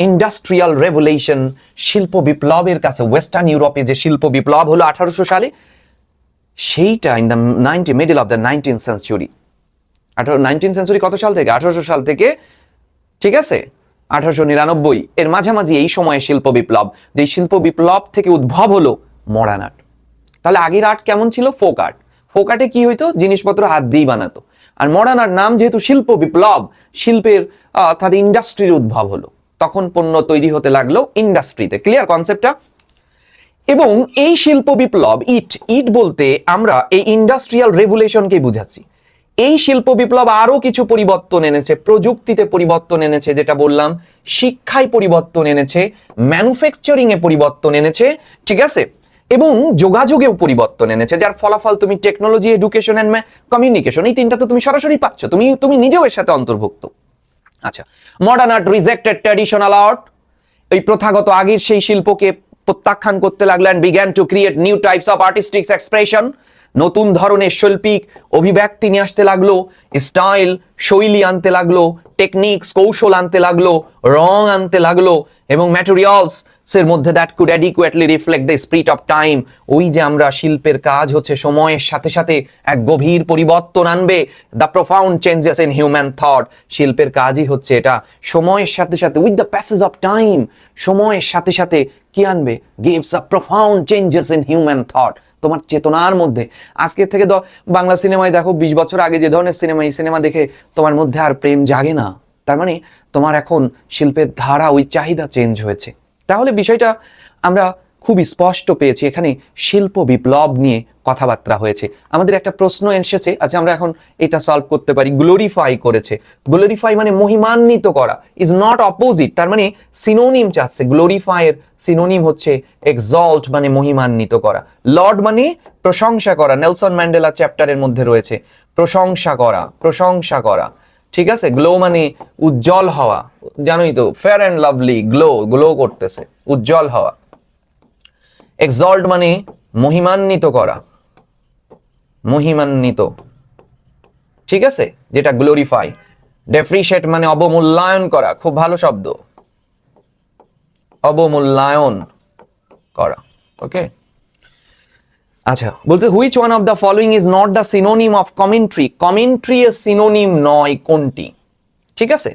ইন্ডাস্ট্রিয়াল রেভলিউশন, শিল্প বিপ্লবের কাছে। ওয়েস্টার্ন ইউরোপে যে শিল্প বিপ্লব হলো 1800 সালে, সেইটা in the middle of the 19th century. 19th century কত সাল থেকে? 1800 সাল থেকে, ঠিক আছে, 1899 এর মাঝামাঝি এই সময়ে শিল্প বিপ্লব। যে শিল্প বিপ্লব থেকে উদ্ভব হলো মডার্ন আর্ট। তাহলে আগের আর্ট কেমন ছিল? Folk art. ফোক আর্টে কি হইতো? জিনিসপত্র হাত দিয়েই বানাতো। আর মডার্ন আর্ট নাম যেহেতু শিল্প বিপ্লব, শিল্পের অর্থাৎ ইন্ডাস্ট্রির উদ্ভব হলো, তখন পণ্য তৈরি হতে লাগলো ইন্ডাস্ট্রিতে। ক্লিয়ার কনসেপ্টটা? এবং এই শিল্প বিপ্লব, ইট বলতে আমরা এই ইন্ডাস্ট্রিয়াল রেভলিউশনকে বুঝাচ্ছি। এই শিল্প বিপ্লব আরো কিছু পরিবর্তন এনেছে, প্রযুক্তিতে পরিবর্তন এনেছে, যেটা বললাম, শিক্ষায় পরিবর্তন এনেছে, ম্যানুফ্যাকচারিং এ পরিবর্তন এনেছে, ঠিক আছে, এবং যোগাযোগেও পরিবর্তন এনেছে, যার ফলাফল তুমি টেকনোলজি, এডুকেশন এন্ড কমিউনিকেশন, এই তিনটা তো তুমি সরাসরি পাচ্ছ, তুমি নিজেও এর সাথে অন্তর্ভুক্ত। আচ্ছা, modern art rejected traditional art. এই প্রথাগত আগের সেই শিল্পকে প্রত্যাখ্যান করতে লাগলো and began to create new types of artistic expression। নতুন ধরনের শৈল্পিক অভিব্যক্তি নিয়ে আসতে লাগলো, স্টাইল, শৈলী আনতে লাগলো, টেকনিক্স, কৌশল আনতে লাগলো, রং আনতে লাগলো, এবং ম্যাটেরিয়ালস এর মধ্যে that could adequately reflect the spirit of time. ওই যে আমরা শিল্পের কাজ হচ্ছে সময়ের সাথে সাথে এক গভীর পরিবর্তন আনবে, the profound changes in human thought. শিল্পের কাজই হচ্ছে এটা সময়ের সাথে সাথে, with the passage of time, সময়ের সাথে সাথে কি আনবে? Gives a profound changes in human thought. তোমার চেতনার মধ্যে আজকের থেকে বাংলা সিনেমায় দেখো, 20 বছর আগে যে ধরনের সিনেমা, এই সিনেমা দেখে তোমার মধ্যে আর প্রেম জাগে না। তার মানে তোমার এখন শিল্পের ধারা, ওই চাহিদা চেঞ্জ হয়েছে। তাহলে বিষয়টা আমরা খুব স্পষ্ট পেয়েছি, এখানে শিল্প বিপ্লব নিয়ে কথাবার্তা হয়েছে। আমাদের একটা প্রশ্ন এসেছে, আচ্ছা আমরা এখন এটা সলভ করতে পারি। গ্লোরিফাই করেছে, গ্লোরিফাই মানে মহিমান্বিত করা, ইজ নট অপোজিট, তার মানে সিনোনিম চাচ্ছে। গ্লোরিফাই এর সিনোনিম হচ্ছে এক্সল্ট মানে মহিমান্বিত করা, লর্ড মানে প্রশংসা করা, নেলসন ম্যান্ডেলা চ্যাপ্টারের মধ্যে রয়েছে প্রশংসা করা, প্রশংসা করা, ঠিক আছে। গ্লো মানে উজ্জ্বল হওয়া, জানোই তো, fair and lovely, glow, glow করতেছে, উজ্জ্বল হওয়া। এক্সল্ট মানে মহিমান্বিত করা, মহিমান্বিত, ঠিক আছে, যেটা গ্লোরিফাই। ডেপ্রিশিয়েট মানে অবমূল্যায়ন করা, খুব ভালো শব্দ, অবমূল্যায়ন করা, ওকে। আচ্ছা, বলতে which one of the following is not the synonym of commentary. Commentary এর সিনোনিম নয় কোনটি, ঠিক আছে।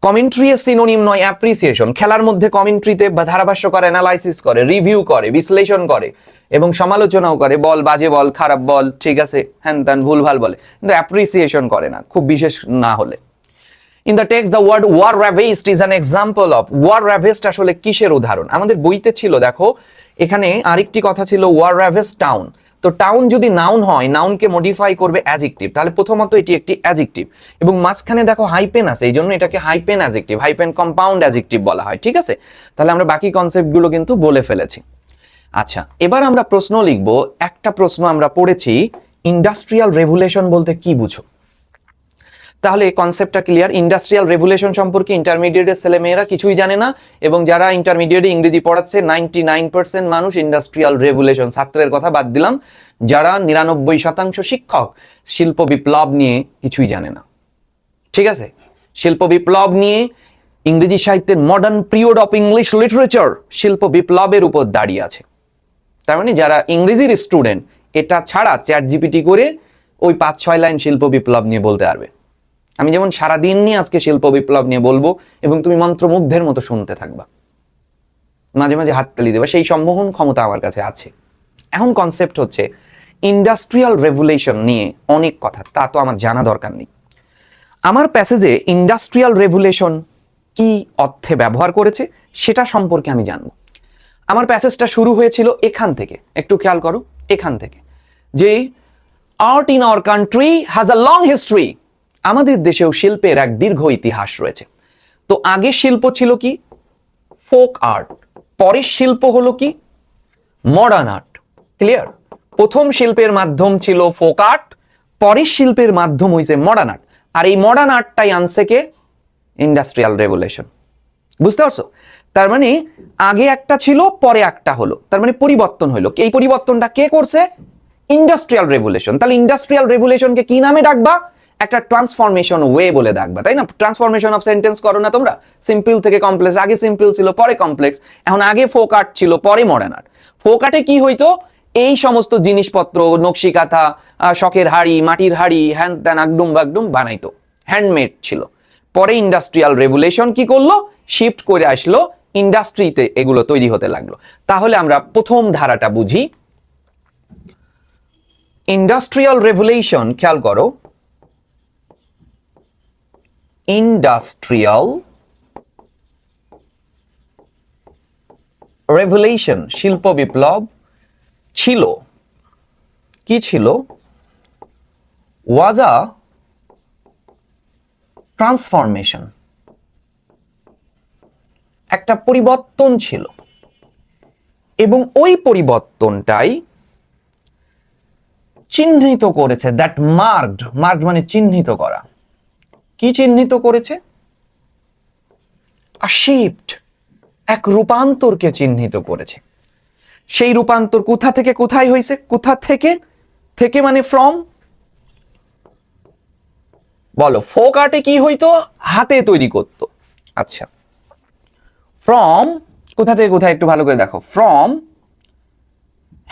কমেন্ট্রি এর সিনোনিম নয় অ্যাপ্রিসিয়েশন। খেলার মধ্যে কমেন্ট্রিতে ধারাভাষ্যকার অ্যানালাইসিস করে, রিভিউ করে, বিশ্লেষণ করে এবং সমালোচনাও করে, বল বাজে বল, খারাপ বল, ঠিক আছে, হ্যান ত্যান ভুলভাল বলে, কিন্তু অ্যাপ্রিসিয়েশন করে না, খুব বিশেষ না হলে। In the text the word war ravaged is an example of. War ravaged আসলে কিসের উদাহরণ? আমাদের বইতে ছিল, দেখো এখানে আরেকটি কথা ছিল, ওয়ার র্যাভেস্ট টাউন। তো টাউন যদি নাউন হয়, নাউনকে মডিফাই করবে অ্যাডজেক্টিভ, তাহলে প্রথমত এটি একটি অ্যাডজেক্টিভ এবং মাঝখানে দেখো হাইপেন আছে, এই জন্য এটাকে hyphen adjective, hyphen compound adjective বলা হয়, ঠিক আছে। তাহলে আমরা বাকি কনসেপ্টগুলো কিন্তু বলে ফেলেছি। আচ্ছা, এবার আমরা প্রশ্ন লিখব। একটা প্রশ্ন আমরা পড়েছি, ইন্ডাস্ট্রিয়াল রেভুলেশন বলতে কি বুঝো? তাহলে কনসেপ্টটা ক্লিয়ার। ইন্ডাস্ট্রিয়াল রেভুলেশন সম্পর্কে ইন্টারমিডিয়েটের ছেলে মেয়েরা কিছুই জানে না, এবং যারা ইন্টারমিডিয়েটে ইংরেজি পড়াচ্ছে 99% মানুষ ইন্ডাস্ট্রিয়াল রেভুলেশন, ছাত্রের কথা বাদ দিলাম, যারা 99% শিক্ষক শিল্প বিপ্লব নিয়ে কিছুই জানে না, ঠিক আছে। শিল্প বিপ্লব নিয়ে ইংরেজি সাহিত্যের modern period of English literature শিল্প বিপ্লবের উপর দাঁড়িয়ে আছে। তার মানে যারা ইংরেজির স্টুডেন্ট, এটা ছাড়া চ্যাট জিপিটি করে ওই 5-6 লাইন শিল্প বিপ্লব নিয়ে বলতে পারবে। আমি যেমন সারাদিন নিয়ে আজকে শিল্প বিপ্লব নিয়ে বলবো এবং তুমি মন্ত্রমুগ্ধের মতো শুনতে থাকবা, মাঝে মাঝে হাততালি দেবা, সেই সম্মোহন ক্ষমতা আমার কাছে আছে। এখন কনসেপ্ট হচ্ছে ইন্ডাস্ট্রিয়াল রেভুলেশন নিয়ে অনেক কথা, তা তো আমার জানা দরকার নেই। আমার প্যাসেজে ইন্ডাস্ট্রিয়াল রেভুলেশন কি অর্থে ব্যবহার করেছে সেটা সম্পর্কে আমি জানবো। আমার প্যাসেজটা শুরু হয়েছিল এখান থেকে, একটু খেয়াল করো, এখান থেকে, যে art in our country has a long history. আমাদের দেশেও শিল্পের এক দীর্ঘ ইতিহাস রয়েছে। তো আগে শিল্প ছিল কি? Folk art. পরের শিল্প হলো কি? Modern art. ক্লিয়ার? প্রথম শিল্পের মাধ্যম ছিল ফোক আর্ট, পরের শিল্পের মাধ্যম হইছে মডার্ন আর্ট। আর এই মডার্ন আর্টটাই আনছে কে? Industrial revolution. বুঝতে পারছো? তার মানে আগে একটা ছিল, পরে একটা হলো, তার মানে পরিবর্তন হলো। এই পরিবর্তনটা কে করছে? Industrial revolution. তাহলে ইন্ডাস্ট্রিয়াল রেভুলেশনকে কি নামে ডাকবা? একটা ট্রান্সফরমেশন ওয়ে বলে ডাকবা, তাই না? ট্রান্সফরমেশন অফ সেন্টেন্স করো না তোমরা? সিম্পল থেকে কমপ্লেক্স, আগে সিম্পল ছিল পরে কমপ্লেক্স, এখন আগে ফোক আর্ট ছিল পরে মডার্ন আর্ট। ফোক আর্টে কি হইতো? এই সমস্ত জিনিসপত্র, নকশি কাঁথা, শখের হাড়ি, মাটির হাড়ি, হ্যান ত্যান আগডুম বাগডুম বানাইতো, হ্যান্ডমেড ছিল। পরে ইন্ডাস্ট্রিয়াল রেভুলেশন কি করলো? শিফট করে আসলো, ইন্ডাস্ট্রিতে এগুলো তৈরি হতে লাগলো। তাহলে আমরা প্রথম ধারাটা বুঝি। ইন্ডাস্ট্রিয়াল রেভুলেশন, খেয়াল করো, ইন্ডাস্ট্রিয়াল রেভুলেশন, শিল্প বিপ্লব ছিল, কি ছিল? ওয়াজ আ ট্রান্সফরমেশন, একটা পরিবর্তন ছিল, এবং ওই পরিবর্তনটাই চিহ্নিত করেছে, দ্যাট মার্কড, মার্কড মানে চিহ্নিত করা। কি চিহ্নিত করেছে? আ শিফট, এক রূপান্তরকে চিহ্নিত করেছে। সেই রূপান্তর কোথা থেকে কোথায় হয়েছে? কোথা থেকে? থেকে মানে ফ্রম। বলো, ফোক আর্টে কি হইতো? হাতে তৈরি করতো। আচ্ছা, ফ্রম কোথা থেকে কোথায় একটু ভালো করে দেখো। ফ্রম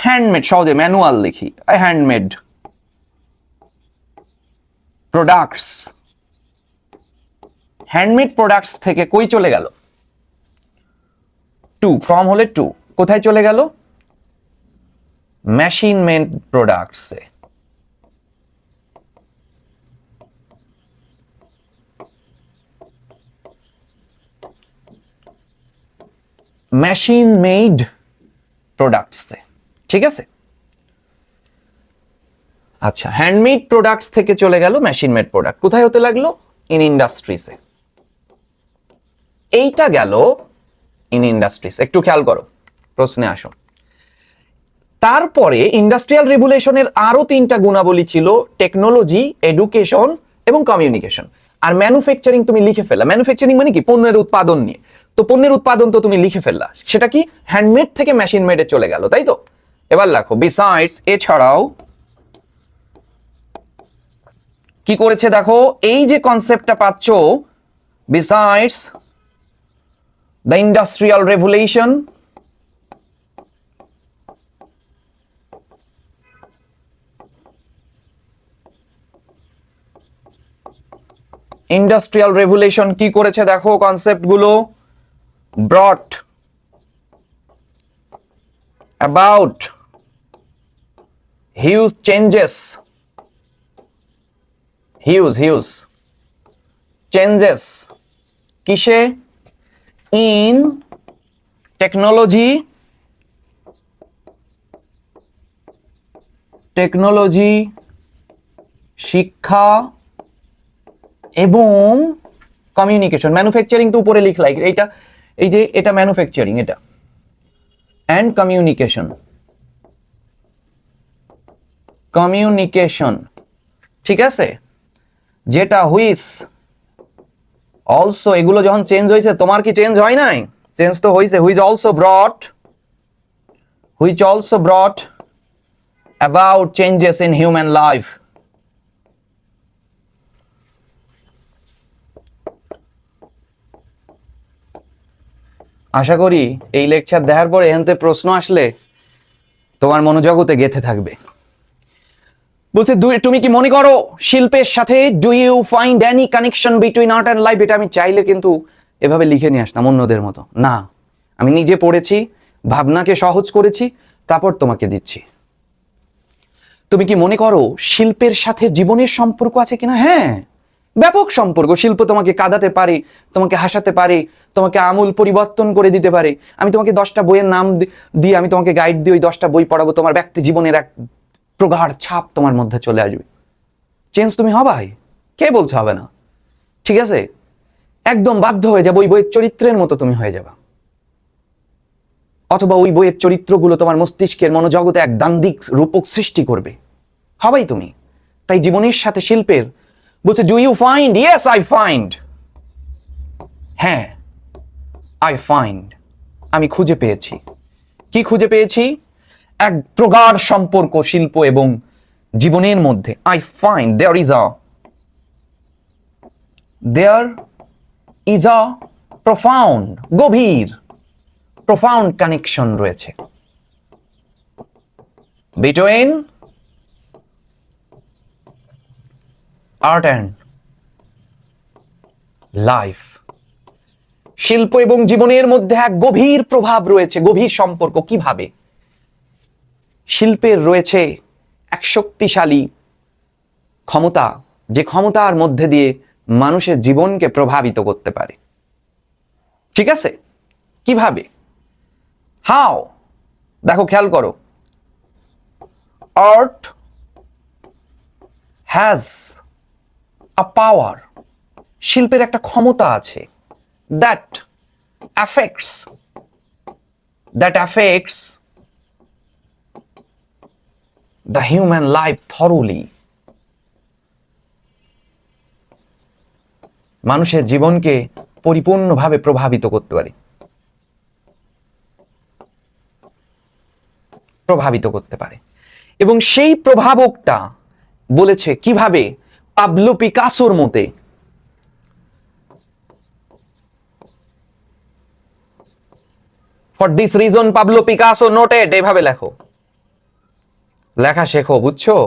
হ্যান্ডমেড, সহজে ম্যানুয়াল লিখি, হ্যান্ডমেড প্রোডাক্টস। হ্যান্ডমেড প্রোডাক্টস থেকে কই চলে গেল? টু, ফ্রম হলে টু, কোথায় চলে গেল? মেশিন মেড প্রোডাক্টসে। মেশিন মেড প্রোডাক্টসে, ঠিক আছে। আচ্ছা, হ্যান্ডমেড প্রোডাক্টস থেকে চলে গেল মেশিন মেড প্রোডাক্ট। কোথায় হতে লাগলো? ইন ইন্ডাস্ট্রিজে। এইটা গেল ইন ইন্ডাস্ট্রিজ। একটু খেয়াল করো, প্রশ্নে আসো। তারপরে ইন্ডাস্ট্রিয়াল রেভুলেশনের আরো 3টা গুণাবলী ছিল, টেকনোলজি, এডুকেশন এবং কমিউনিকেশন। আর ম্যানুফ্যাকচারিং তুমি লিখে ফেললা। ম্যানুফ্যাকচারিং মানে কি? পণ্যের উৎপাদন নিয়ে। তো পণ্যের উৎপাদন তো তুমি লিখে ফেললা, সেটা কি? হ্যান্ডমেড থেকে মেশিন মেডে চলে গেল, তাই তো? এবার লেখো বিসাইডস, এছাড়াও কি করেছে দেখো, এই যে কনসেপ্টটা পাচ্ছ, besides the industrial revolution, industrial revolution কি করেছে দেখো, কনসেপ্টগুলো brought about huge changes, huge changes কিসে? ইন টেকনোলজি, শিক্ষা এবং কমিউনিকেশন। ম্যানুফ্যাকচারিং তো উপরে লিখলাই, এইটা, এই যে এটা ম্যানুফ্যাকচারিং, এটা অ্যান্ড কমিউনিকেশন, ঠিক আছে? যেটা হুইচ অলসো, এগুলো যখন চেঞ্জ হয়েছে, তোমার কি চেঞ্জ হয় নাই? চেঞ্জ তো হয়েছে। Which also brought about changes in human life. আশা করি এই লেকচার দেখার পরে এখান থেকে প্রশ্ন আসলে তোমার মনোজগতে গেঁথে থাকবে। বলছে, তুমি কি মনে করো শিল্পের সাথে do you find any connection between art and life? এটা আমি চাইলে কিন্তু এভাবে লিখে নিয়ে আসতাম অন্যদের মতো, না, আমি নিজে পড়েছি, ভাবনাকে সহজ করেছি, তারপর তোমাকে দিচ্ছি। তুমি কি মনে করো শিল্পের সাথে জীবনের সম্পর্ক আছে কিনা? হ্যাঁ, ব্যাপক সম্পর্ক। শিল্প তোমাকে কাঁদাতে পারে, তোমাকে হাসাতে পারে, তোমাকে আমূল পরিবর্তন করে দিতে পারে। আমি তোমাকে 10টা বইয়ের নাম দিয়ে আমি তোমাকে গাইড দিয়ে ওই 10টা বই পড়াবো, তোমার ব্যক্তি জীবনের এক প্রগাঢ় ছাপ তোমার মধ্যে চলে আসবে। চেঞ্জ তুমি হবাই, কে বলছে হবে না? ঠিক আছে, একদম বাধ্য হয়ে যাবে, ওই বইয়ের চরিত্রের মতো তুমি হয়ে যাবে, অথবা ওই বইয়ের চরিত্রগুলো তোমার মস্তিষ্কের মনোজগতে এক দান্দিক রূপক সৃষ্টি করবে, হবাই তুমি। তাই জীবনের সাথে শিল্পের, বলছে do you find? Yes I find, হ্যাঁ আই ফাইন্ড, আমি খুঁজে পেয়েছি। কি খুঁজে পেয়েছি? এক প্রগাঢ় সম্পর্ক শিল্প এবং জীবনের মধ্যে। I find there is a profound, গভীর, প্রফাউন্ড কানেকশন রয়েছে বিটুইন আর্ট অ্যান্ড লাইফ। শিল্প এবং জীবনের মধ্যে এক গভীর প্রভাব রয়েছে, গভীর সম্পর্ক। কিভাবে? শিল্পের রয়েছে এক শক্তিশালী ক্ষমতা, যে ক্ষমতার মধ্যে দিয়ে মানুষের জীবনকে প্রভাবিত করতে পারে। ঠিক আছে, কিভাবে? হাউ? দেখো, খেয়াল করো, আর্ট হ্যাজ আ পাওয়ার, শিল্পের একটা ক্ষমতা আছে, that affects the human life thoroughly, মানুষের জীবনকে পরিপূর্ণভাবে প্রভাবিত করতে পারে, এবং সেই প্রভাবকটা বলেছে কিভাবে? পাবলো পিকাসোর মতে। For this reason Pablo Picasso noted, এভাবে লেখো, লেখা শেখো, বুঝছো?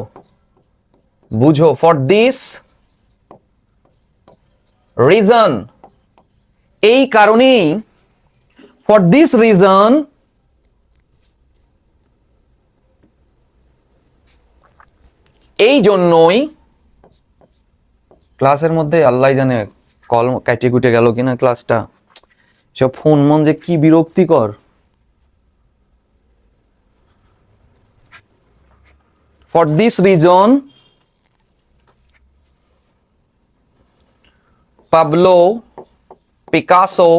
বুঝো। ফর দিস রিজন, এই কারণেই, ফর দিস রিজন, এই জন্যই, ক্লাসের মধ্যে আল্লাহ জানে কল কাটে কুটে গেল কিনা ক্লাসটা, সব ফোন মন যে কি বিরক্তিকর। For this reason, Pablo Picasso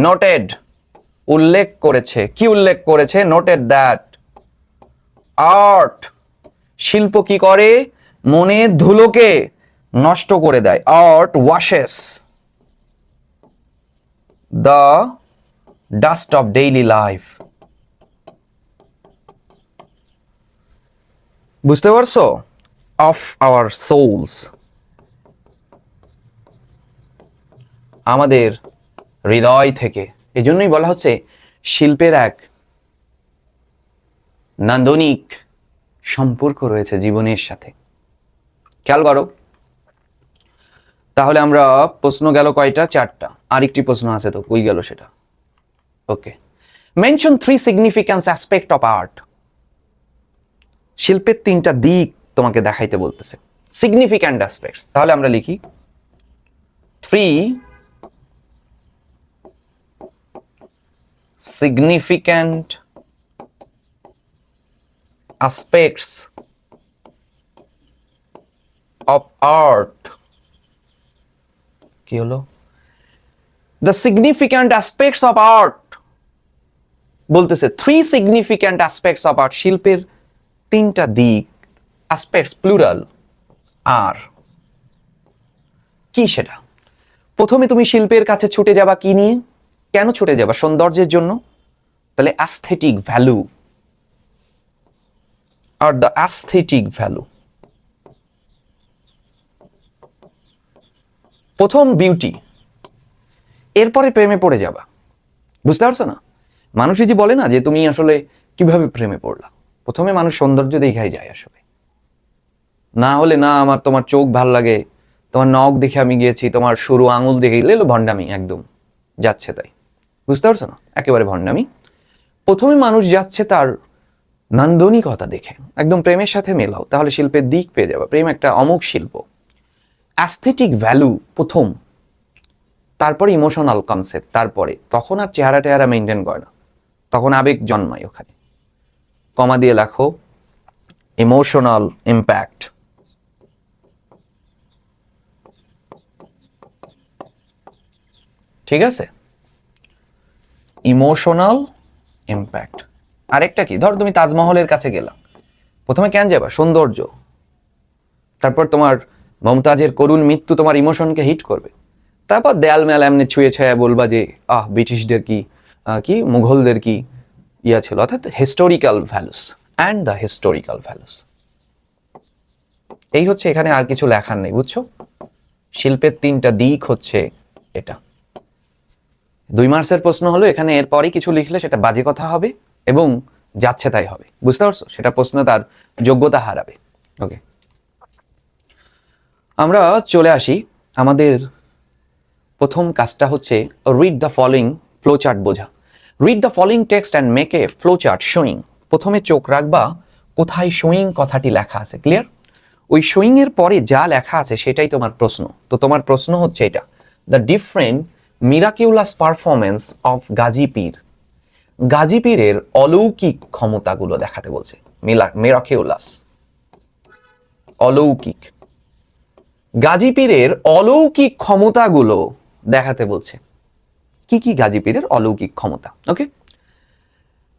noted, উল্লেখ করেছে, কি উল্লেখ করেছে? Noted that art, শিল্প কি করে? মনের ধুলোকে নষ্ট করে দেয়। Art washes the dust of daily life. বুঝতে পারছো? Of our souls, আমাদের হৃদয় থেকে। এই জন্যই বলা হচ্ছে শিল্পের এক নান্দনিক সম্পর্ক রয়েছে জীবনের সাথে। খেয়াল করো, তাহলে আমরা প্রশ্ন গেল কয়টা? 4টা। আরেকটি প্রশ্ন আছে তো, কই গেল সেটা? Okay, mention 3 significance aspect of art. শিল্পের 3টা দিক তোমাকে দেখাইতে বলতেছে, সিগনিফিক্যান্ট অ্যাসপেক্টস। তাহলে আমরা লিখি 3 significant aspects of art. কি হলো? The significant aspects of art বলতেছে 3 significant aspects of art, শিল্পের 3টা দিক, aspects plural, আর কি সেটা? প্রথমে তুমি শিল্পের কাছে ছুটে যাবা কি নিয়ে? কেন ছুটে যাবা? সৌন্দর্যের জন্য। তাহলে aesthetic value, are the aesthetic value, প্রথম বিউটি, এরপরে প্রেমে পড়ে যাবা। বুঝতে পারছো না? মানুষই যে বলে না যে তুমি আসলে কিভাবে প্রেমে পড়লা, প্রথমে মানুষ সৌন্দর্য দেখাই যায় আসলে। না হলে না আমার তোমার চোখ ভাল লাগে, তোমার নখ দেখে আমি গিয়েছি, তোমার সরু আঙুল দেখে লেলো, ভণ্ডামি একদম যাচ্ছে তাই। বুঝতে পারছো না? একেবারে ভণ্ডামি। প্রথমে মানুষ যাচ্ছে তার নান্দনিকতা দেখে, একদম প্রেমের সাথে মেলাও, তাহলে শিল্পের দিক পেয়ে যাবে। প্রেম একটা অমোঘ শিল্প। অ্যাস্থেটিক ভ্যালু প্রথম, তারপরে ইমোশনাল কনসেপ্ট, তারপরে তখন আর চেহারা টেহারা মেনটেন করে না, তখন আবেগ জন্মায় ওখানে। কমা দিয়ে লেখো ইমোশনাল ইম্প্যাক্ট। ঠিক আছে? Emotional impact. আরেকটা কি? ধর তুমি তাজমহলের কাছে গেলা, প্রথমে কেন যাবা? সৌন্দর্য। তারপর তোমার মমতাজের করুণ মৃত্যু তোমার ইমোশনকে হিট করবে। তারপর দেয়াল মেয়াল এমনি ছুঁয়ে ছায়া বলবা যে ব্রিটিশদের কি কি মুঘলদের কি ইয়া ছিল, অর্থাৎ historical values and the historical values. এই হচ্ছে, এখানে আর কিছু লেখার নেই। বুঝছো? শিল্পের 3টা দিক হচ্ছে এটা। 2 মার্কসের প্রশ্ন হলো, এখানে এরপরই কিছু লিখলে সেটা বাজে কথা হবে এবং যাচ্ছে তাই হবে। বুঝতে পারছো? সেটা প্রশ্ন তার যোগ্যতা হারাবে। ওকে, আমরা চলে আসি। আমাদের প্রথম কাজটা হচ্ছে read the following flow chart বোঝা। Read the following text and make a flow chart showing. প্রথমে চোখ রাখবা কোথায় শোয়িং কথাটি লেখা আছে। ক্লিয়ার? ওই শোয়িং এর পরে যা লেখা আছে সেটাই তোমার প্রশ্ন। তো তোমার প্রশ্ন হচ্ছে এটা, the different miraculous performance of Gazi Pir. Gazi পীরের অলৌকিক ক্ষমতাগুলো দেখাতে বলছে। মিরাকিউলাস, অলৌকিক। গাজী পীরের অলৌকিক ক্ষমতাগুলো দেখাতে বলছে। কি কি গাজী পীরের অলৌকিক ক্ষমতা? ওকে,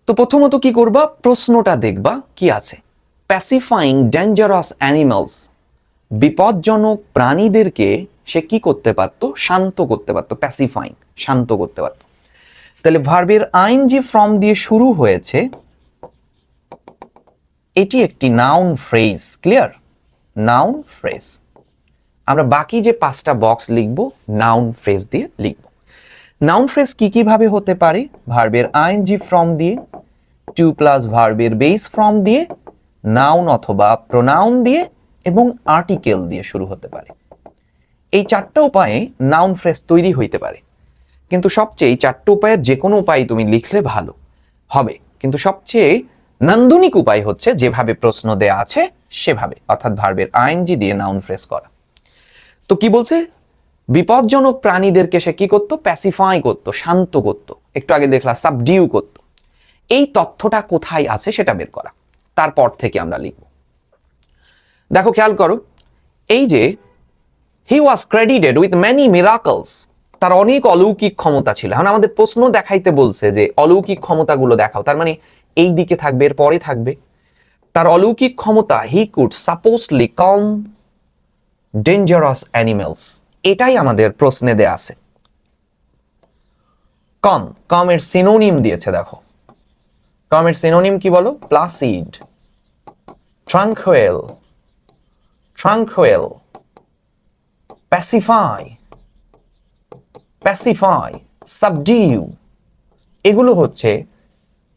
তো প্রথমত কি করবা? প্রশ্নটা দেখবা কি আছে। প্যাসিফাইং ডেঞ্জারাস অ্যানিমালস, বিপজ্জনক প্রাণীদেরকে সে কি করতে পারতো? শান্ত করতে পারতো। প্যাসিফাইং, শান্ত করতে পারতো। তাহলে ভার্বের আইএনজি ফ্রম দিয়ে শুরু হয়েছে, এটি একটি noun phrase. Clear? Noun phrase. আমরা বাকি যে 5টা বক্স লিখব নাউন ফ্রেজ দিয়ে লিখব। নাউন ফ্রেজ কি কিভাবে হতে পারে? ভার্বের আইএনজি ফ্রম দিয়ে, টু প্লাস ভার্বের বেস ফ্রম দিয়ে, নাউন অথবা প্রোনাউন দিয়ে এবং আর্টিকেল দিয়ে শুরু হতে পারে। এই 4টা উপায়ে নাউন ফ্রেজ তৈরি হইতে পারে। কিন্তু সবচেয়ে এই 4টা উপায়ের যে কোনো উপায় তুমি লিখলে ভালো হবে, কিন্তু সবচেয়ে নান্দনিক উপায় হচ্ছে যেভাবে প্রশ্ন দেয়া আছে সেভাবে, অর্থাৎ ভার্বের আইএনজি দিয়ে নাউন ফ্রেজ করা। তো কি বলছে? বিপজ্জনক প্রাণীদেরকে সে কি করতো? প্যাসিফাই করতো, শান্ত করতো। একটু আগে দেখলা সাবডিউ করতো। এই তথ্যটা কোথায় আছে সেটা বের করা, তারপর থেকে আমরা লিখব। দেখো খেয়াল করো, এই যে হি ওয়াজ ক্রেডিটেড উইথ মেনি মিরাকলস, তার অনেক অলৌকিক ক্ষমতা ছিল। এখন আমাদের প্রশ্ন দেখাইতে বলছে যে অলৌকিক ক্ষমতাগুলো দেখাও, তার মানে এই দিকে থাকবে, এর পরে থাকবে। তার অলৌকিক ক্ষমতা, he could supposedly com dangerous animals, এটাই আমাদের প্রশ্নে দেয়া আছে। কম, কমের সিনোনিম দিয়েছে, দেখো কমের সিনোনিম কি বলো? প্লাসিড, ট্রাঙ্কুয়েল, ট্রাঙ্কুয়েল, প্যাসিফাই, প্যাসিফাই, সাবডিউ, এগুলো হচ্ছে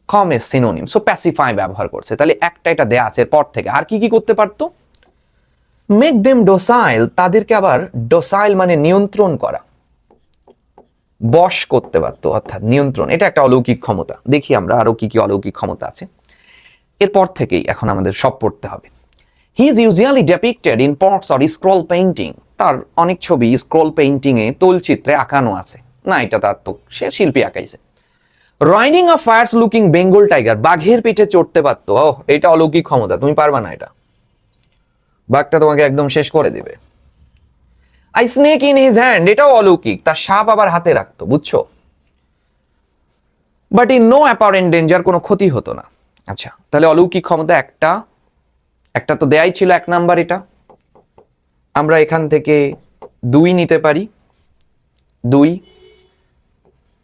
কমের সিনোনিম। সো প্যাসিফাই ব্যবহার করছে, তাহলে একটা এটা দেয়া আছে। এরপর থেকে আর কি কি করতে পারতো? মেক দেম ডোসাইল, তাদেরকে আবার ডোসাইল মানে নিয়ন্ত্রণ করা, বশ করতে পারতো, অর্থাৎ নিয়ন্ত্রণ। এটা একটা অলৌকিক ক্ষমতা। দেখি আমরা আরো কি কি অলৌকিক ক্ষমতা আছে। এরপর থেকেই এখন আমাদের সব পড়তে হবে। He is usually depicted in pots or scroll painting, তার অনেক ছবি স্ক্রল পেইন্টিং এ, তৈলচিত্রে আঁকানো আছে। না, এটা তার তো সে শিল্পী আঁকাইছে। Riding a fierce looking Bengal tiger, বাঘের পিঠে চড়তে পারতো। ও, এটা অলৌকিক ক্ষমতা, তুমি পারবা না এটা, বাঘটা তোমাকে একদম শেষ করে দিবে। I snake in his hand, এটাও অলৌকিক, তার সাপ আবার হাতে রাখতো, বুঝছো? But in no apparent danger, কোনো ক্ষতি হতো না। আচ্ছা, তাহলে অলৌকিক ক্ষমতা একটা, একটা তো দেয়াই ছিল 1 নাম্বার। এটা আমরা এখান থেকে 2 নিতে পারি, 2।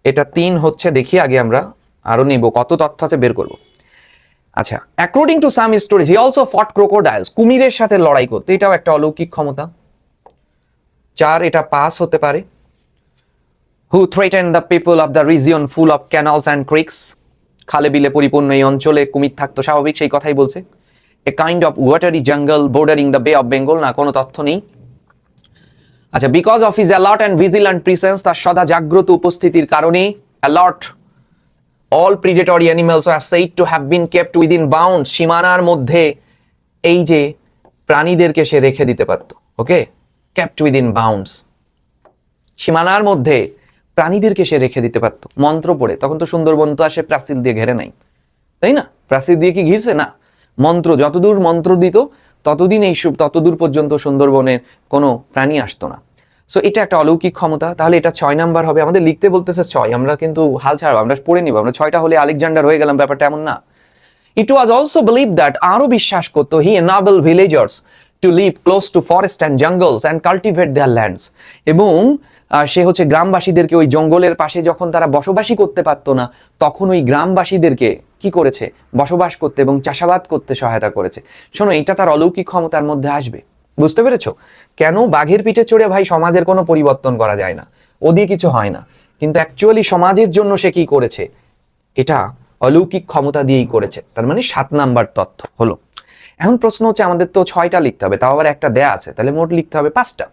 এটা 3 হচ্ছে, দেখি আগে আমরা আরো নিব, কত তথ্য আছে বের করব। আচ্ছা, according to some stories he also ফট ক্রোকোডাইলস, কুমিরের সাথে লড়াই করতে, এটাও একটা অলৌকিক ক্ষমতা। 4, এটা পাস হতে পারে। Who threaten the people of the region full of canals and creeks, খালে বিলে পরিপূর্ণ এই অঞ্চলে কুমির থাকতো, স্বাভাবিক, সেই কথাই বলছে। এ কাইন্ড অফ ওয়াটারি জঙ্গল বোর্ডারিং দ্য বে অফ বেঙ্গল, না, কোনো তথ্য নেই। আচ্ছা, because of his alert and vigilant presence, তার সদা জাগ্রত উপস্থিতির কারণে, alert, all predatory animals are said to have been kept within bounds, সীমানার মধ্যে এই যে প্রাণীদেরকে সে রেখে দিতে পারত। ওকে, kept within bounds, সীমানার মধ্যে প্রাণীদেরকে সে রেখে দিতে পারত মন্ত্র পড়ে। তখন তো সুন্দরবন তো আসে প্রাচীর দিয়ে ঘেরে নাই, তাই না? প্রাচীর দিয়ে কি ঘিরছে? না, মন্ত্র, যতদূর মন্ত্র দিত ততদিন ততদূর পর্যন্ত সুন্দরবনের কোনো প্রাণী আসতো না। সো এটা একটা অলৌকিক ক্ষমতা। তাহলে এটা 6 নাম্বার হবে। আমাদের লিখতে বলতেছে 6, আমরা কিন্তু হাল ছাড়ব, আমরা পড়ে নিব। আমরা 6টা হলে আলেকজান্ডার হয়ে গেলাম, ব্যাপারটা এমন না। It was also believe that, আরো বিশ্বাস করতো, he enable villagers to live close to forest and jungles and cultivate their lands, এবং সে হচ্ছে গ্রামবাসীদেরকে ওই জঙ্গলের পাশে যখন তারা বসবাসই করতে পারতো না, তখন ওই গ্রামবাসীদেরকে কি করেছে? বসবাস করতে এবং চাষাবাদ করতে সহায়তা করেছে। শোনো, এটা তার অলৌকিক ক্ষমতার মধ্যে আসবে। বুঝতে পেরেছো? কেন বাঘের পিঠে চড়ে ভাই সমাজের কোনো পরিবর্তন করা যায় না, ওদিকে কিছু হয় না, কিন্তু অ্যাকচুয়ালি সমাজের জন্য সে কি করেছে? এটা অলৌকিক ক্ষমতা দিয়েই করেছে। তার মানে 7 নাম্বার তথ্য হলো। এখন প্রশ্ন হচ্ছে, আমাদের তো 6টা লিখতে হবে, তাও আবার একটা দেয়া আছে, তাহলে মোট লিখতে হবে 5টা।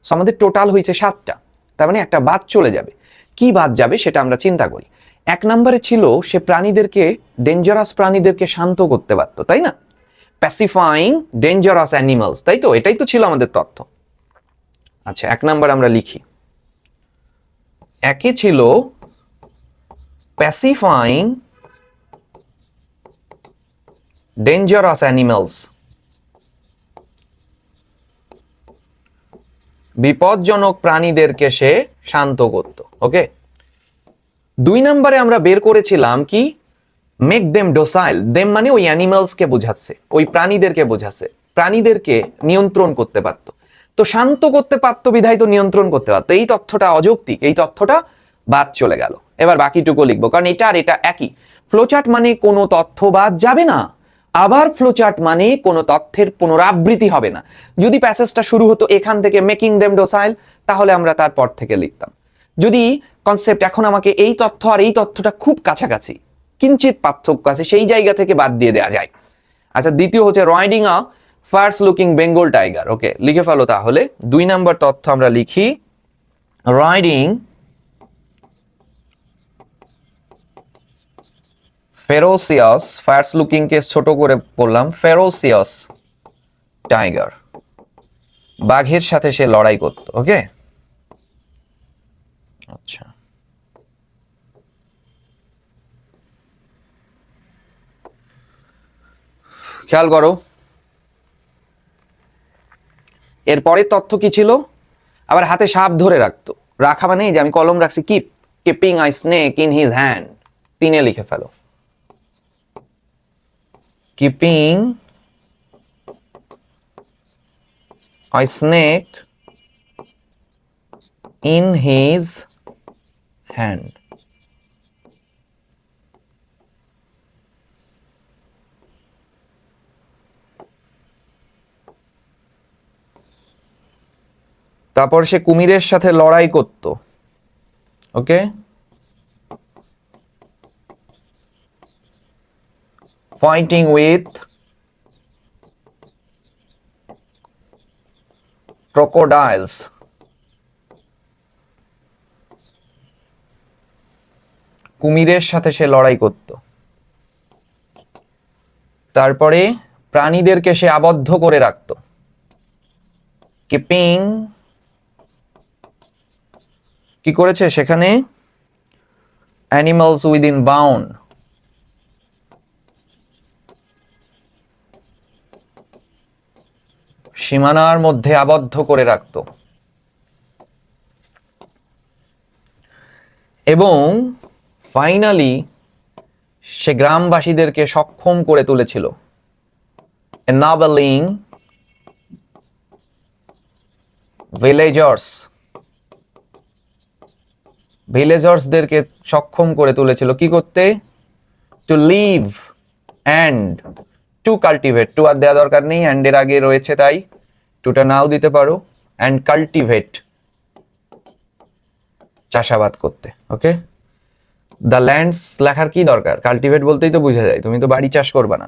সো আমাদের টোটাল হয়েছে 7টা, তার মানে একটা বাদ চলে যাবে। কি বাদ যাবে সেটা আমরা চিন্তা করি। 1 নম্বরে ছিল সে প্রাণীদেরকে, ডেঞ্জারাস প্রাণীদেরকে শান্ত করতে পারতো, তাই না? প্যাসিফাইং ডেঞ্জারাস অ্যানিমালস, তাই তো? এটাই তো ছিল আমাদের তথ্য। আচ্ছা, 1 নাম্বার আমরা লিখি। 1 ছিল প্যাসিফাইং ডেঞ্জারাস অ্যানিমালস, বিপজ্জনক প্রাণীদেরকে সে শান্ত করত। ওকে। 2 নম্বরে আমরা বের করেছিলাম কি? মেক দেম ডোসাইল, দেম মানে ওই অ্যানিমালসকে বোঝাচ্ছে, ওই প্রাণীদেরকে বোঝাচ্ছে, প্রাণীদেরকে নিয়ন্ত্রণ করতে পারতো। তো শান্ত করতে পারতো বিধায় তো নিয়ন্ত্রণ করতে পারতো। এই তথ্যটা অযৌক্তিক, এই তথ্যটা বাদ চলে গেল। এবার বাকিটুকু লিখবো, কারণ এটা আর এটা একই। ফ্লোচার্ট মানে কোনো তথ্য বাদ যাবে না, আবার ফ্লোচার্ট মানে কোনো তথ্যের পুনরাবৃত্তি হবে না। যদি প্যাসেজটা শুরু হতো এখান থেকে মেকিং দেম ডোসাইল, তাহলে আমরা তারপর থেকে লিখতাম। যদি কনসেপ্ট এখন আমাকে এই তথ্য আর এই তথ্যটা খুব কাছাকাছি, কিঞ্চিত পার্থক্য আছে, সেই জায়গা থেকে বাদ দিয়ে দেওয়া যায়। আচ্ছা, দ্বিতীয় হচ্ছে riding a fierce looking Bengal tiger. Okay, লিখে ফেলো তাহলে। 2 নম্বর তথ্য আমরা লিখি, রাইডিং ফেরোসিয়াস, ফায়ার্স লুকিং কে ছোট করে বললাম, ফেরোসিয়াস টাইগার, বাঘের সাথে সে লড়াই করত। ওকে, আচ্ছা, খেয়াল করো, এরপরের তথ্য কি ছিল? আবার হাতে সাপ ধরে রাখতো। রাখা মানে যে আমি কলম রাখছি, keeping a snake in his hand, 3 লিখে ফেলো। Keeping a snake in his hand. তারপর সে কুমিরের সাথে লড়াই করত। Okay, fighting with crocodiles. কুমিরের সাথে সে লড়াই করত। তারপরে প্রাণীদেরকে সে আবদ্ধ করে রাখত। কিপিং, কি করেছে সেখানে? Animals within bound. সীমানার মধ্যে আবদ্ধ করে রাখত। এবং ফাইনালি সে গ্রামবাসীদেরকে সক্ষম করে তুলেছিল। enabling ভিলেজার্সদেরকে সক্ষম করে তুলেছিল কি করতে? To live and to cultivate. To আর দেওয়া দরকার নেই, অ্যান্ড এর আগে রয়েছে, তাই টুটা নাও দিতে পারো। অ্যান্ড কাল্টিভেট, চাষাবাদ করতে। ওকে, দ্য ল্যান্ডস লেখার কি দরকার? কাল্টিভেট বলতেই তো বোঝা যায়, তুমি তো বাড়ি চাষ করবে না।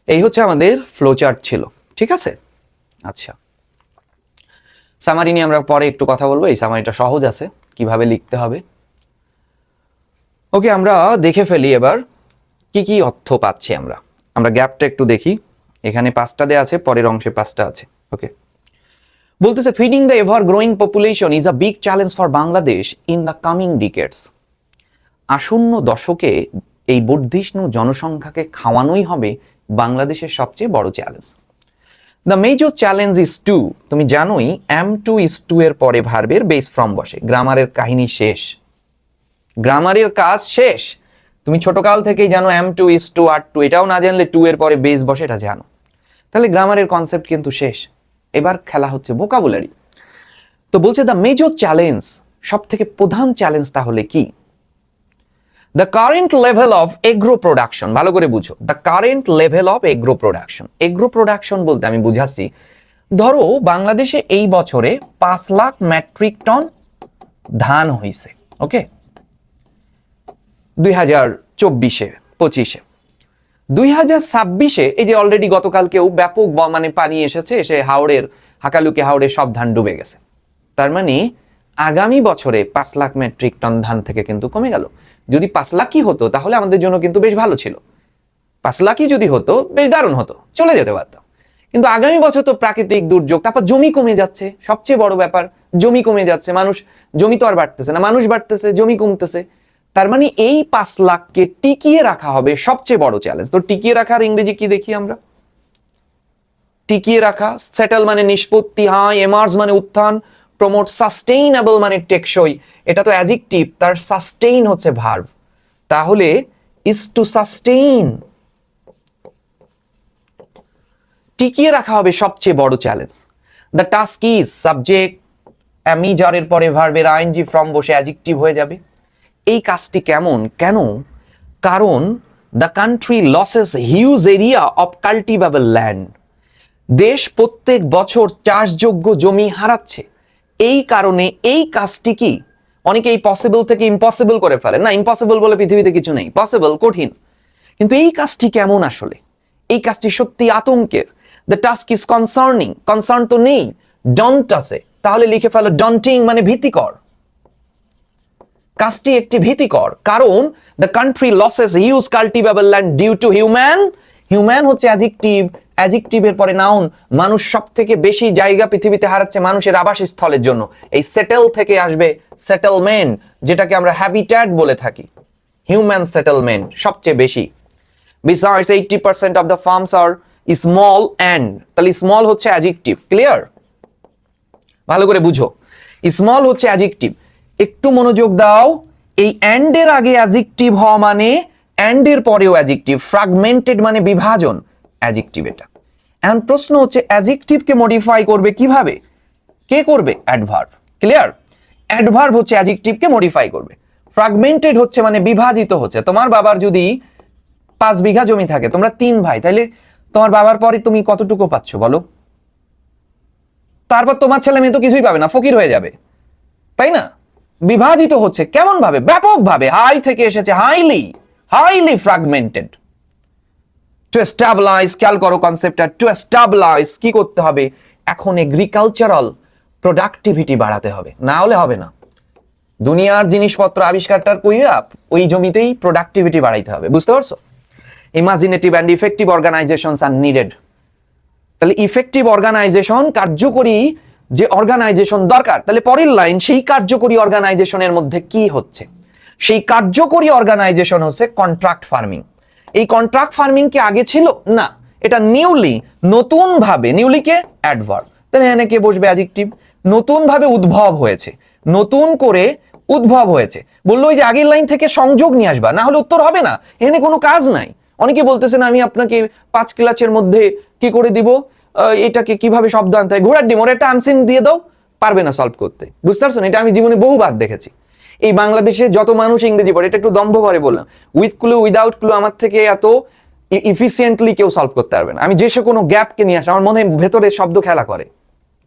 এই হচ্ছে আমাদের ফ্লোচার্ট ছিল, ঠিক আছে? আচ্ছা, সামারি নিয়ে আমরা পরে একটু কথা বলবো। এই সামারিটা সহজ আছে, কিভাবে লিখতে হবে। ওকে, আমরা দেখে ফেলি এবার কি কি অর্থ পাচ্ছি আমরা। আমরা গ্যাপটা একটু দেখি। এখানে 5টা দেয়া আছে, পরের অংশে 5টা আছে। ওকে, বলতেছে feeding the ever growing population is a big challenge for Bangladesh in the coming ডিকেডস। আসন্ন দশকে এই বর্ধিষ্ণু জনসংখ্যাকে খাওয়ানোই হবে বাংলাদেশের সবচেয়ে বড় challenge. The major challenge is to. তুমি জানোই am2 is to এর পরে ভার্বের বেস ফর্ম বসে। গ্রামারের কাহিনী শেষ, গ্রামারের কাজ শেষ। তুমি ছোটকাল থেকেই জানো am2 is to R two, এটাও না জানলে 2 এর পরে বেস বসে, এটা জানো। তাহলে গ্রামারের কনসেপ্ট কিন্তু শেষ। এবার খেলা হচ্ছে ভোকাবুলারি। তো বলছে দ্য মেজর চ্যালেঞ্জ, সব থেকে প্রধান চ্যালেঞ্জ তাহলে কি? The current level of agro production. ভালো করে বুঝো, the current level of agro production. Agro production বলতে আমি বুঝাচ্ছি, ধরো বাংলাদেশে এই বছরে 5 লাখ মেট্রিক টন ধান হয়েছে। ওকে, 2024-এ 25-এ। 2026-এ এই যে অলরেডি গতকালকেও ব্যাপক মানে পানি এসেছে, এসে হাওড়ের হাকালুকি হাওড়ের সব ধান ডুবে গেছে। তার মানে আগামী বছরে 5 লাখ মেট্রিক টন ধান থেকে কিন্তু কমে গেল। যদি 5 লাখই হতো তাহলে আমাদের জন্য কিন্তু বেশ ভালো ছিল। 5 লাখই যদি হতো বেশ দারুণ হতো, চলে যেতে পারতাম। কিন্তু আগামী বছর তো প্রাকৃতিক দুর্যোগ, তারপর জমি কমে যাচ্ছে, সবচেয়ে বড় ব্যাপার জমি কমে যাচ্ছে। মানুষ, জমি তো আর বাড়তেছে না, মানুষ বাড়তেছে, জমি কমতেছে। তার মানে এই 5 লাখকে টিকিয়ে রাখা হবে সবচেয়ে বড় চ্যালেঞ্জ। তো টিকিয়ে রাখার ইংরেজি কি দেখি আমরা? টিকিয়ে রাখা, সেটেল মানে নিষ্পত্তি, হাই, এমার্জ মানে উত্থান, প্রমোট, সাস্টেইনেবল মানে টেকসই। এটা তো অ্যাডজেক্টিভ, তার সাস্টেইন হচ্ছে ভার্ব। তাহলে ইজ টু সাস্টেইন, টিকিয়ে রাখা হবে সবচেয়ে বড় challenge. The task is subject, অ্যামিজারের পরে ভার্বের আইএনজি ফর্ম বসে অ্যাডজেক্টিভ হয়ে যাবে। এই কাজটি কেমন? কেন? কারণ the country loses huge area of cultivable land. দেশ প্রত্যেক বছর চাষযোগ্য জমি হারাচ্ছে। এই কারণে এই কাজটি কি, অনেকে এই পসিবল থেকে ইম্পসিবল করে ফেলে। না, ইম্পসিবল বলে পৃথিবীতে কিছু নেই, পসিবল কঠিন। কিন্তু এই কাজটি কেমন আসলে? এই কাজটি সত্যি আতঙ্কের। The task is concerning, concern তো নেই, ডন্ট আছে, তাহলে লিখে ফেলো ডন্টিং মানে ভীতিকর। কাজটি একটি ভীতিকর, কারণ the country loses huge cultivable land due to human. Human হচ্ছে অ্যাডজেক্টিভ, অ্যাডজেক্টিভের পরে নাউন। মানুষ সব থেকে বেশি জায়গা পৃথিবীতে হারাচ্ছে মানুষের আবাসস্থলের জন্য। এই সেটেল থেকে আসবে সেটেলমেন্ট, যেটাকে আমরা হ্যাবিট্যাট বলে থাকি। হিউম্যান সেটেলমেন্ট সবচেয়ে বেশি। Besides 80% of the farms are small and, তাহলে স্মল হচ্ছে অ্যাডজেক্টিভ, ক্লিয়ার? ভালো করে বুঝো, স্মল হচ্ছে অ্যাডজেক্টিভ। একটু মনোযোগ দাও, এই অ্যান্ড এর আগে অ্যাডজেক্টিভ হওয়া মানে অ্যান্ড এর পরেও অ্যাডজেক্টিভ, ফ্র্যাগমেন্টেড মানে বিভাজন, অ্যাডজেক্টিভ এটা। এখন প্রশ্ন হচ্ছে অ্যাডজেক্টিভকে মডিফাই করবে কিভাবে? কে করবে? Adverb, clear? অ্যাডভার্ব হচ্ছে অ্যাডজেক্টিভকে মডিফাই করবে। ফ্র্যাগমেন্টেড হচ্ছে মানে বিভাজিত হচ্ছে। তোমার বাবার যদি 5 বিঘা জমি থাকে, তোমরা 3 ভাই, তাহলে তোমার বাবার পরে তুমি কতটুকু পাচ্ছ বলো? তারপর তোমার ছেলে মেয়ে তো কিছুই পাবে না, ফকির হয়ে যাবে, তাই না? বিভাজিত হচ্ছে কেমন ভাবে? ব্যাপকভাবে, হাই থেকে এসেছে হাইলি ফ্র্যাগমেন্টেড। টু এস্টাবলাইজ, খেয়াল করো কনসেপ্টটা, টু এস্টাবলাইজ কি করতে হবে? এখন এগ্রিকালচারাল প্রোডাক্টিভিটি বাড়াতে হবে, না হলে হবে না। দুনিয়ার জিনিসপত্র আবিষ্কারটার কইরা ওই জমিতেই প্রোডাক্টিভিটি বাড়াইতে হবে, বুঝতে পারছো? Imaginative and effective organisations are needed. তাহলে ইফেক্টিভ অর্গানাইজেশন, কার্যকরী যে অর্গানাইজেশন দরকার, তাহলে পরের লাইন, সেই কার্যকরী অর্গানাইজেশনের মধ্যে কি হচ্ছে? সেই কার্যকরী অর্গানাইজেশন হচ্ছে কন্ট্রাক্ট ফার্মিং। এই কন্ট্রাক্ট ফার্মিং কি আগে ছিল? না, এটা নিউলি, নতুন ভাবে, নিউলি কে? অ্যাডভার্ব। তাহলে এখানে কে বসবে? অ্যাডজেক্টিভ। নতুন ভাবে উদ্ভব হয়েছে, নতুন করে উদ্ভব হয়েছে। বললো ওই যে আগের লাইন থেকে সংযোগ নিয়ে আসবা, না হলে উত্তর হবে না, এখানে কোনো কাজ নাই। অনেকে বলতেছেন আমি আপনাকে 5 ক্লাসের মধ্যে কি করে দিব, এটাকে কিভাবে শব্দ আনতে হয়, ঘোড়ার ডিম, ওর একটা আনসিন দিয়ে দাও, পারবে না সলভ করতে, বুঝতে পারছেন? এটা আমি জীবনে বহুবার দেখেছি। এই বাংলাদেশে যত মানুষ ইংরেজি পড়ে, এটা একটু দম্ভ করে বললাম, উইথ ক্লু উইদাউট ক্লু আমার থেকে এত ইফিসিয়েন্টলি কেউ সলভ করতে পারবে না। আমি যে সে কোনো গ্যাপকে নিয়ে আসি, আমার মনে ভেতরে শব্দ খেলা করে,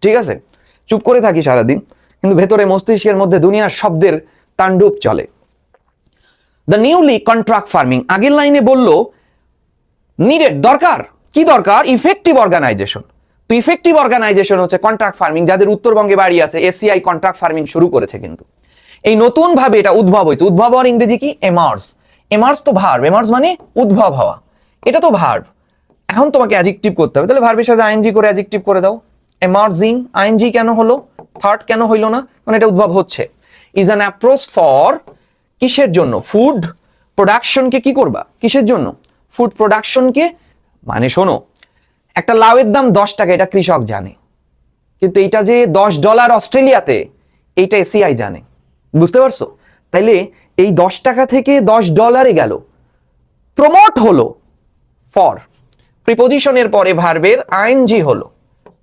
ঠিক আছে? চুপ করে থাকি সারাদিন, কিন্তু ভেতরে মস্তিষ্কের মধ্যে দুনিয়ার শব্দের তাণ্ডব চলে। দ্য নিউলি কন্ট্রাক্ট ফার্মিং, আগের লাইনে বললো নিডেড, দরকার। কি দরকার? Effective organisation. তো ইফেক্টিভ অর্গানাইজেশন হচ্ছে কন্ট্রাক্ট ফার্মিং। যাদের উত্তরবঙ্গে বাড়ি আছে, এসিআই কন্ট্রাক্ট ফার্মিং শুরু করেছে, কিন্তু এই নতুন ভাবে এটা উদ্ভব হয়েছে। উদ্ভব হওয়ার ইংরেজি কি? এমার্জ। এমার্জ তো ভার্ব, এমার্জ মানে উদ্ভব হওয়া, এটা তো ভার্ব। এখন তোমাকে অ্যাডজেক্টিভ করতে হবে, তাহলে ভার্বের সাথে আইএনজি করে অ্যাডজেক্টিভ করে দাও। এমার্জিং, আইএনজি কেন হলো? থার্ড কেন হইলো না? কারণ এটা উদ্ভব হচ্ছে। ইজ অ্যান অ্যাপ্রোচ ফর, কিসের জন্য? ফুড প্রোডাকশনকে কি করবা? কিসের জন্য? ফুড প্রোডাকশনকে, মানে শোনো, একটা লাউয়ের দাম 10 টাকা, এটা কৃষক জানে, কিন্তু এটা যে $10 অস্ট্রেলিয়াতে, এইটা এসিআই জানে, বুঝতে পারছো? তাইলে এই 10 টাকা থেকে $10 গেল, প্রমোট হলো, ফর প্রিপোজিশনের পরে ভার্বের আইএনজি হলো,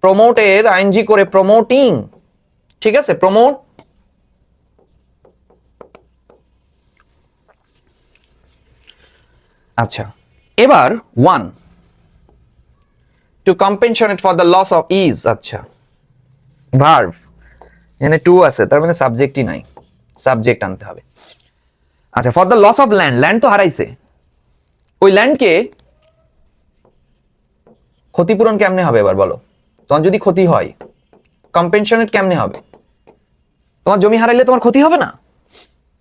প্রমোটের আইএনজি করে প্রমোটিং, ঠিক আছে? প্রমোট। আচ্ছা, এবার 1 to compensate for the loss of is. আচ্ছা, ভার্ব এখানে টু আছে, তার মানে সাবজেক্টই নাই, সাবজেক্ট আনতে হবে। আচ্ছা, for the loss of land, land তো হারাইছে, ওই ল্যান্ডকে ক্ষতিপূরণ কেমনে হবে এবার বলো? তোমার যদি ক্ষতি হয়, কম্পেনসেট কেমনে হবে? তোমার জমি হারাইলে তোমার ক্ষতি হবে না,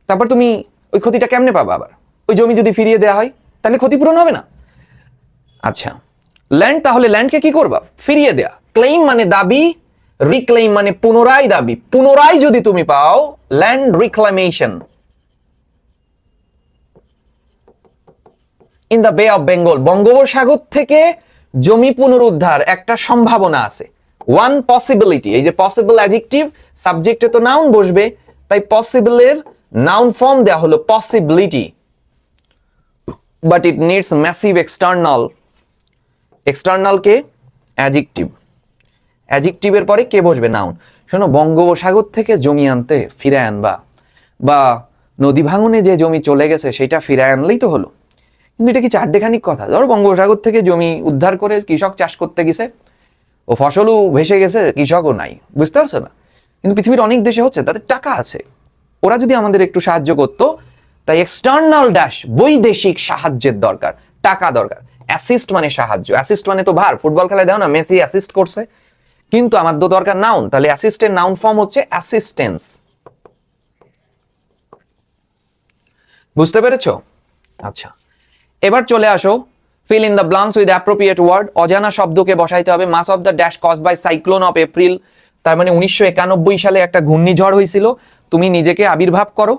তারপর তুমি ওই ক্ষতিটা কেমনে পাবা? আবার ওই জমি যদি ফিরিয়ে দেওয়া হয়, তাহলে ক্ষতিপূরণ হবে না? আচ্ছা, ল্যান্ড, তাহলে ল্যান্ডকে কি করবা? ফিরিয়ে দেয়া। ক্লেইম মানে দাবি, রিক্লেইম মানে পুনরায় দাবি, পুনরায় যদি তুমি পাও, ল্যান্ড রিক্লামেশন। ইন দ্য বে অফ বেঙ্গল, বঙ্গোপসাগর থেকে জমি পুনরুদ্ধার একটা সম্ভাবনা আছে, ওয়ান পসিবিলিটি। এই যে পসিবল অ্যাডজেক্টিভ, সাবজেক্টে তো নাউন বসবে, তাই পসিবলের নাউন ফর্ম দেয়া হলো possibility, but it needs massive external. External কে? অ্যাডজেক্টিভ। অ্যাডজেক্টিভের পরে কে বসবে? নাউন। শোনো, বঙ্গোপসাগর থেকে জমি আনতে ফিরে আনবা, বা নদী ভাঙনে যে জমি চলে গেছে সেটা ফিরে আনলেই তো হলো। কিন্তু এটা কি চারটেখানিক কথা? ধরো বঙ্গোপসাগর থেকে জমি উদ্ধার করে কৃষক চাষ করতে গেছে, ও ফসলও ভেসে গেছে, কৃষকও নাই, বুঝতে পারছো না? কিন্তু পৃথিবীর অনেক দেশে হচ্ছে, তাদের টাকা আছে, ওরা যদি আমাদের একটু সাহায্য করতো। তাই এক্সটার্নাল ড্যাশ, বৈদেশিক সাহায্যের দরকার, টাকা দরকার। অ্যাসিস্ট মানে সাহায্য, অ্যাসিস্ট মানে তো ভার, ফুটবল খেলায় দাও না, মেসি অ্যাসিস্ট করছে, কিন্তু আমার তো দরকার নাউন, তাহলে অ্যাসিস্টের নাউন ফর্ম হচ্ছে অ্যাসিস্টেন্স, বুঝতে পেরেছো? আচ্ছা, এবার চলে আসো, fill in the blanks with appropriate word. অজানা শব্দকে বসাইতে হবে। Mass of the dash cause by cyclone of April, তার মানে 1991 সালে একটা ঘূর্ণিঝড় হয়েছিল। তুমি নিজেকে আবির্ভাব করো,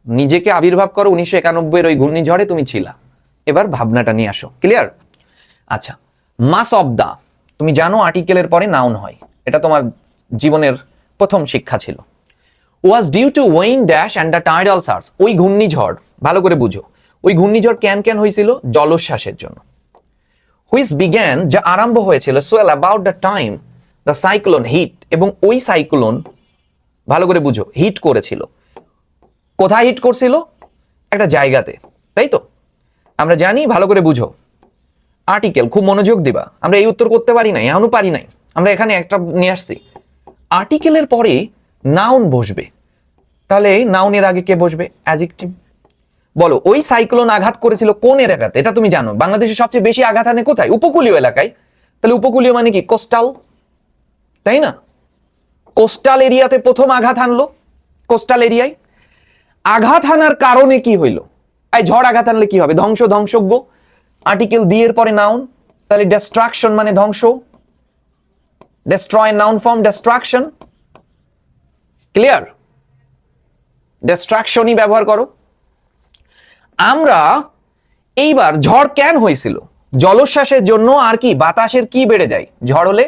নিজেকে আবির্ভাব করো, 1991 ওই ঘূর্ণিঝড়ে তুমি ছিলা, এবার ভাবনাটা নিয়ে আসো, ক্লিয়ার? আচ্ছা, মাস অফ দা, তুমি জানো আর্টিকেলের পরে নাউন হয়, এটা তোমার জীবনের প্রথম শিক্ষা ছিল। Was due to when dash and the tidal surges, ওই ঘূর্ণিঝড়, ভালো করে বুঝো, ওই ঘূর্ণিঝড় কেন হয়েছিল? জলোচ্ছ্বাসের জন্য। হুইচ বিগ্যান, যা আরম্ভ হয়েছিল, swell about the time the cyclone hit, এবং ওই সাইক্লোন, ভালো করে বুঝো, হিট করেছিল। কোথায় হিট করছিল? একটা জায়গাতে, তাই তো? আমরা জানি, ভালো করে বুঝো, আর্টিকেল, খুব মনোযোগ দিবা, আমরা এই উত্তর করতে পারি নাই, এখনো পারি নাই, আমরা এখানে একটা নিয়ে আসছি। আর্টিকেলের পরে নাউন বসবে, তাহলে নাউনের আগে কে বসবে? অ্যাডজেক্টিভ। বলো, ওই সাইক্লোন আঘাত করেছিল কোন এলাকাতে? এটা তুমি জানো, বাংলাদেশে সবচেয়ে বেশি আঘাত আনে কোথায়? উপকূলীয় এলাকায়। তাহলে উপকূলীয় মানে কি? কোস্টাল, তাই না? কোস্টাল এরিয়াতে প্রথম আঘাত হানলো, কোস্টাল এরিয়ায়। আঘাত হানার কারণে কি হইল? এই ঝড় আঘাত আনলে কি হবে? ধ্বংস, ধ্বংসজ্ঞ। আর্টিকেল দিয়ে এর পরে নাউন, তাহলে ডিস্ট্রাকশন মানে ধ্বংস, destroy noun form destruction, clear? ডিস্ট্রাকশনই ব্যবহার করো। আমরা এইবার ঝড় কেন হয়েছিল? জলোচ্ছ্বাসের জন্য। আর কি? বাতাসের কি বেড়ে যায় ঝড় হলে?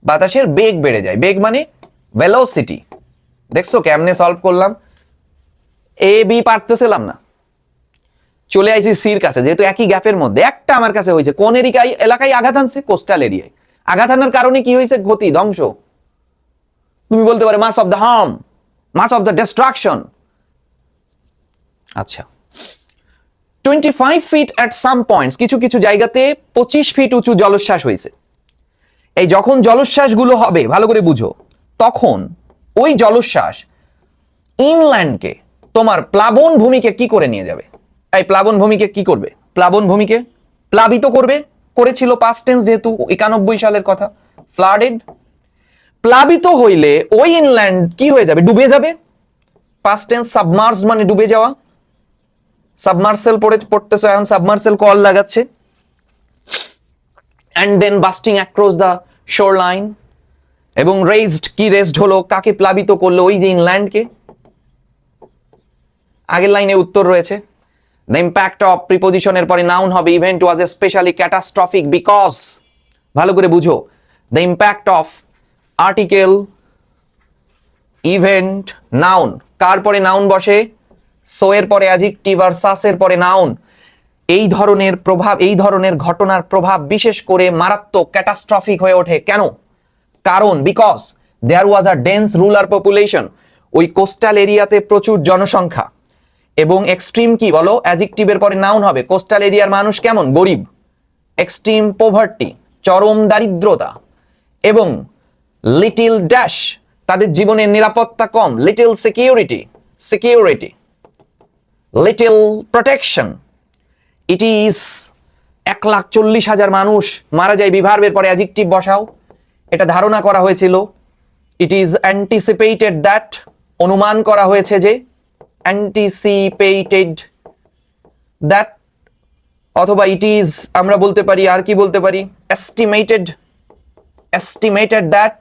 বাতাসের বেগ বেড়ে যায়। বেগ মানে ভেলোসিটি। দেখছো কেমনে সলভ করলাম? এ বি পারতেছিলাম না, চলে আইছি সির কাছে, যেহেতু একই গ্যাপের মধ্যে একটা আমার কাছে হয়েছে। কোন এলাকায় আঘাত আনছে? কোস্টাল এরিয়ায়। আঘাত আনার কারণে কি হয়েছে? ক্ষতি, ধ্বংস। তুমি বলতে পারো mass of the harm, mass of the destruction. আচ্ছা, 25 ফিট অ্যাট সাম পয়েন্টস, কিছু কিছু জায়গাতে 25 ফিট উঁচু জলোচ্ছ্বাস হয়েছে। এই যখন জলোচ্ছ্বাসগুলো হবে, ভালো করে বুঝো, তখন ওই জলোচ্ছ্বাস ইনল্যান্ডকে, তোমার প্লাবন ভূমিকে কি করে নিয়ে যাবে? এই প্লাবন ভূমিকে কি করবে? প্লাবন ভূমিকে প্লাবিত করবে, করেছিল পাস্ট টেন্স, যেহেতু 91 সালের কথা, ফ্লাডেড। প্লাবিত হইলে ওই ইনল্যান্ড কি হয়ে যাবে? ডুবে যাবে। পাস্ট টেন্স, সাবমার্জড মানে ডুবে যাওয়া। সাবমার্সেল পড়তেছো এখন, সাবমার্সেল কল লাগাচ্ছে। And then bursting across the shore line, এবং রেজড, কি রেজড হলো? কাকে প্লাবিত করলো? ওই যে ইনল্যান্ডকে। আগের লাইনে উত্তর রয়েছে। দ্য ইম্প্যাক্ট অফ, প্রিপোজিশনের পরে নাউন হবে। Event was specially catastrophic because, ভালো করে বুঝো, the impact of, article, event, noun. কার পরে নাউন বসে? সো এর পরে অ্যাডজেক্টিভ আর সাসের পরে নাউন। এই ধরনের প্রভাব, এই ধরনের ঘটনার প্রভাব বিশেষ করে মারাত্মক, ক্যাটাস্ট্রফিক হয়ে ওঠে। কেন? কারণ because there was a dense rural population, ওই কোস্টাল এরিয়াতে প্রচুর জনসংখ্যা। এবং এক্সট্রিম কি বলো? অ্যাডজেক্টিভের পরে নাউন হবে। কোস্টাল এরিয়ার মানুষ কেমন? গরিব। এক্সট্রিম পভার্টি, চরম দারিদ্রতা। এবং লিটিল ড্যাশ, তাদের জীবনের নিরাপত্তা কম। Little security, security, little protection. It is, 1,40,000 মানুষ মারা যায়। বিভার্বের পরে অ্যাডজেক্টিভ বসাও। এটা ধারণা করা হয়েছিল। ইট ইজ অ্যান্টিসিপেটেড দ্যাট, অনুমান করা হয়েছে যে। অ্যান্টিসিপেটেড দ্যাট, অথবা ইট ইজ আমরা বলতে পারি, আর কি বলতে পারি? এস্টিমেটেড, এস্টিমেটেড দ্যাট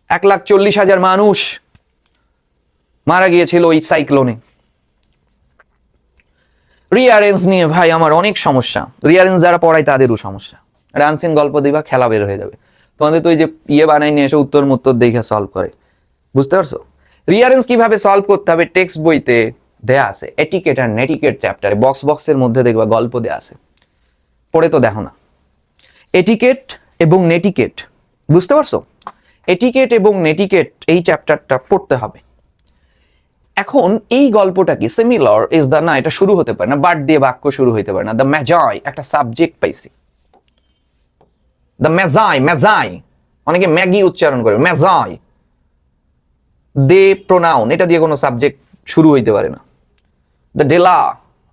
1,40,000 মানুষ মারা গিয়েছিল ওই সাইক্লোনে। রিয়ারেঞ্জ নিয়ে ভাই আমার অনেক সমস্যা। রিয়ারেঞ্জ যারা পড়ায় তাদেরও সমস্যা। রানসিন গল্প দিবা, খেলা বের হয়ে যাবে তোমাদের। তো ওই যে বানাই নিয়ে এসে উত্তর দেখে সলভ করে, বুঝতে পারছো? রিয়ারেঞ্জ কিভাবে সলভ করতে হবে টেক্সট বইতে দেয়া আছে। এটিকেট আর নেটিকেট চ্যাপ্টারে বক্সের মধ্যে দেখবা গল্প দেয়া আছে, পড়ে তো দেখো না। এটিকেট এবং নেটিকেট, বুঝতে পারছো? এটিকেট এবং নেটিকেট এই চ্যাপ্টারটা পড়তে হবে। এখন এই গল্পটা কি সিমিলার ইজ দ্য, না এটা শুরু হতে পারে না, বাট দিয়ে বাক্য শুরু হইতে পারে না। দ্য ম্যাজাই, একটা সাবজেক্ট পাইছি। দ্য ম্যাজাই, ম্যাজাই, অনেকে ম্যাগি উচ্চারণ করে, ম্যাজাই। দে প্রোনাউন, এটা দিয়ে কোনো সাবজেক্ট শুরু হইতে পারে না। দ্য ডেলা,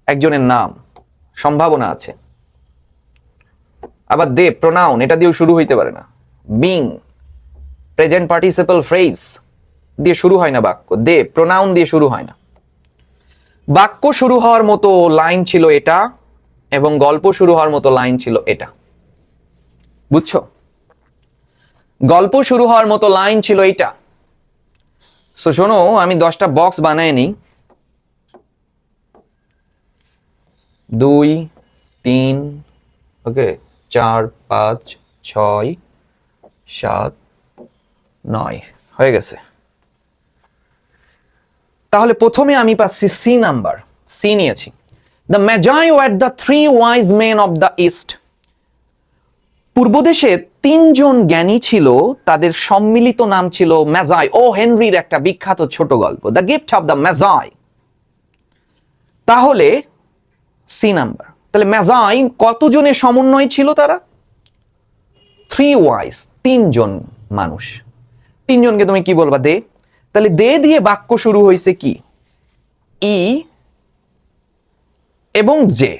একজনের নাম, সম্ভাবনা আছে। আবার দে প্রোনাউন, এটা দিয়েও শুরু হইতে পারে না। বিং, প্রেজেন্ট পার্টিসিপল ফ্রেজ দিয়ে শুরু হয় না বাক্য। দে প্রোনাউন দিয়ে শুরু হয় না। বাক্য শুরু হওয়ার মতো লাইন ছিল এটা, এবং গল্প শুরু হওয়ার মতো লাইন ছিল এটা, বুঝছো? গল্প শুরু হওয়ার মতো লাইন ছিল এইটা। সো শোনো, আমি 10টা বক্স বানায় নিই। 2 3 ওকে 4 5 6 7 9 হয়ে গেছে। তাহলে প্রথমে আমি পাচ্ছি সি নাম্বার, সি নিয়েছি। The magi were the 3 wise men of the east. পূর্বদেশে 3জন জ্ঞানী ছিল, তাদের সম্মিলিত নাম ছিল ম্যাজাই। ও হেনরির একটা বিখ্যাত ছোট গল্প, দ্য গিফট অফ দ্য ম্যাজাই। তাহলে সি নাম্বার। তাহলে ম্যাজাই কতজনের সমন্বয় ছিল? তারা 3 ওয়াইজ, 3জন মানুষ। 3জনকে তুমি কি বলবা? দে। তাহলে দে দিয়ে বাক্য শুরু হয়েছে কি? ই এবং জে,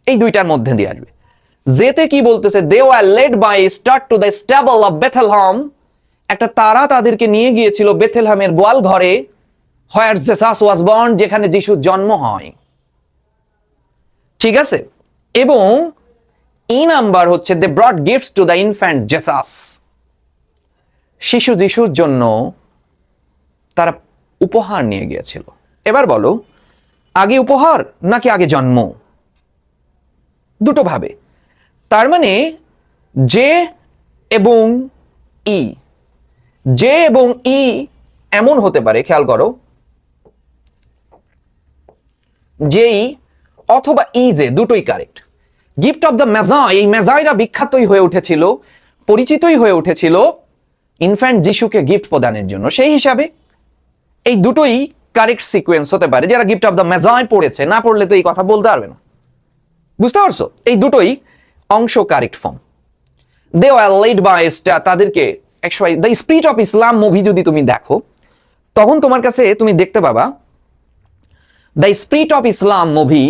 এই দুইটার মধ্যে দিয়ে আসবে। জেতে কি বলতেছে? They were led by star to the stable of Bethlehem. একটা তারা তাদেরকে নিয়ে গিয়েছিল বেথেলহামের গোয়াল ঘরে, হোয়ার জেসাস ওয়াজ বর্ন, যেখানে যিশুর জন্ম হয়। ঠিক আছে। এবং ই নাম্বার হচ্ছে they brought gifts to the infant Jesus. শিশু যিশুর জন্য তারা উপহার নিয়ে গিয়েছিল। এবার বলো, আগে উপহার নাকি আগে জন্ম? দুটো ভাবে। তার মানে জে এবং ই, জে এবং ই এমন হতে পারে, খেয়াল করো, জেই অথবা ই জে দুটোই কারেক্ট। গিফট অফ দ্য ম্যাজাই, এই ম্যাজাইরা বিখ্যাতই হয়ে উঠেছিল, পরিচিতই হয়ে উঠেছিল ইনফ্যান্ট যিশুকে গিফট প্রদানের জন্য। সেই হিসাবে এই দুটোই কারেক্ট সিকোয়েন্স হতে পারে। যারা গিফট অফ দ্য ম্যাজাই পড়েছে, না পড়লে তো এই কথা বলতে পারবে না। বুঝতে পারছো? এই দুটোই অংশ correct form. They were led by star, তাদেরকে একসময় the spirit of Islam movie যদি তুমি দেখো, তখন তোমার কাছে তুমি দেখতে পাবা the spirit of Islam movie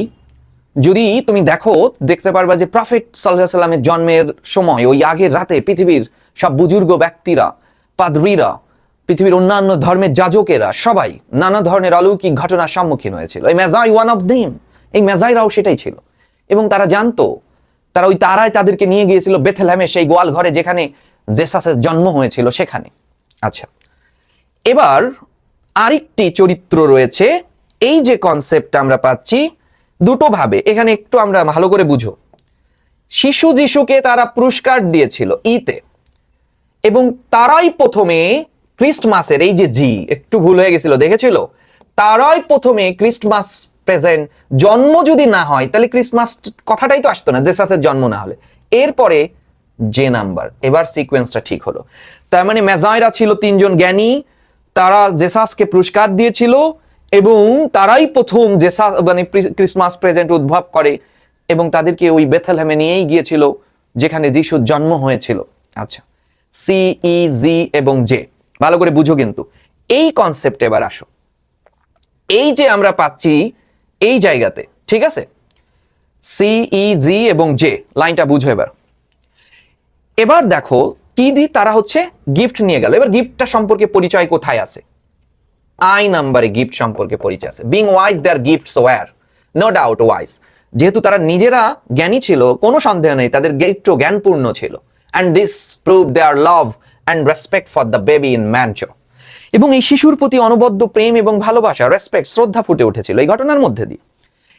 যদি তুমি দেখো, দেখতে পারবা যে প্রফেট সাল্লাল্লাহু আলাইহি সাল্লামের জন্মের সময় ওই আগের রাতে পৃথিবীর সব বুজুর্গ ব্যক্তিরা, পাদ্রীরা, পৃথিবীর অন্যান্য ধর্মের যাজকেরা সবাই নানা ধরনের অলৌকিক ঘটনার সম্মুখীন হয়েছিল। এই ম্যাজাই ওয়ান অফ দেম, এই ম্যাজাইরাও সেটাই ছিল। এবং তারা জানতো, তারা ওই তারায় তাদেরকে নিয়ে গিয়েছিল বেথেলহেমে, সেই গোয়াল ঘরে যেখানে জেসাসের জন্ম হয়েছিল সেখানে। আচ্ছা, এবার আরেকটি চরিত্র রয়েছে। এই যে কনসেপ্টটা আমরা পাচ্ছি দুটো ভাবে, এখানে একটু আমরা ভালো করে বুঝো। শিশু যিশুকে তারা পুরস্কার দিয়েছিল ইতে, এবং তারাই প্রথমে ক্রিস্টমাসের, এই যে জি একটু ভুল হয়ে গেছিল, দেখেছিল, তারাই প্রথমে ক্রিস্টমাস প্রেজেন্ট, জন্ম যদি না হয় তাহলে ক্রিসমাস কথাটাই তো আসতো না জেসাসের জন্ম না হলে। এরপরে যে নাম্বার, এবার সিকোয়েন্সটা ঠিক হলো। তার মানে ম্যাজাইরা ছিল 3জন জ্ঞানী, তারা জেসাসকে পুরস্কার দিয়েছিল এবং তারাই প্রথম জেসাস মানে ক্রিসমাস প্রেজেন্ট উদ্ভব করে এবং তাদেরকে ওই বেথেলহেমে নিয়েই গিয়েছিল যেখানে যিশুর জন্ম হয়েছিল। আচ্ছা, সি ই জি এবং জে ভালো করে বুঝো কিন্তু। এই কনসেপ্টে এবার আসো। এই যে আমরা পাচ্ছি এই জায়গাতে, ঠিক আছে, সি ই জি এবং জে, লাইনটা বুঝো এবার। এবার দেখো কি দি, তারা হচ্ছে গিফট নিয়ে গেল। এবার গিফটটা সম্পর্কে পরিচয় কোথায় আছে? আই নাম্বারে গিফট সম্পর্কে পরিচয় আছে। Being wise their gifts were, no doubt wise. যেহেতু তারা নিজেরা জ্ঞানী ছিল, কোনো সন্দেহ নেই তাদের গিফটও জ্ঞানপূর্ণ ছিল। And this prove their love and respect for the baby in manger. এবং এই শিশুর প্রতি অনবদ্য প্রেম এবং ভালোবাসা, রেসপেক্ট, শ্রদ্ধা ফুটে উঠেছিল এই ঘটনার মধ্যে দিয়ে।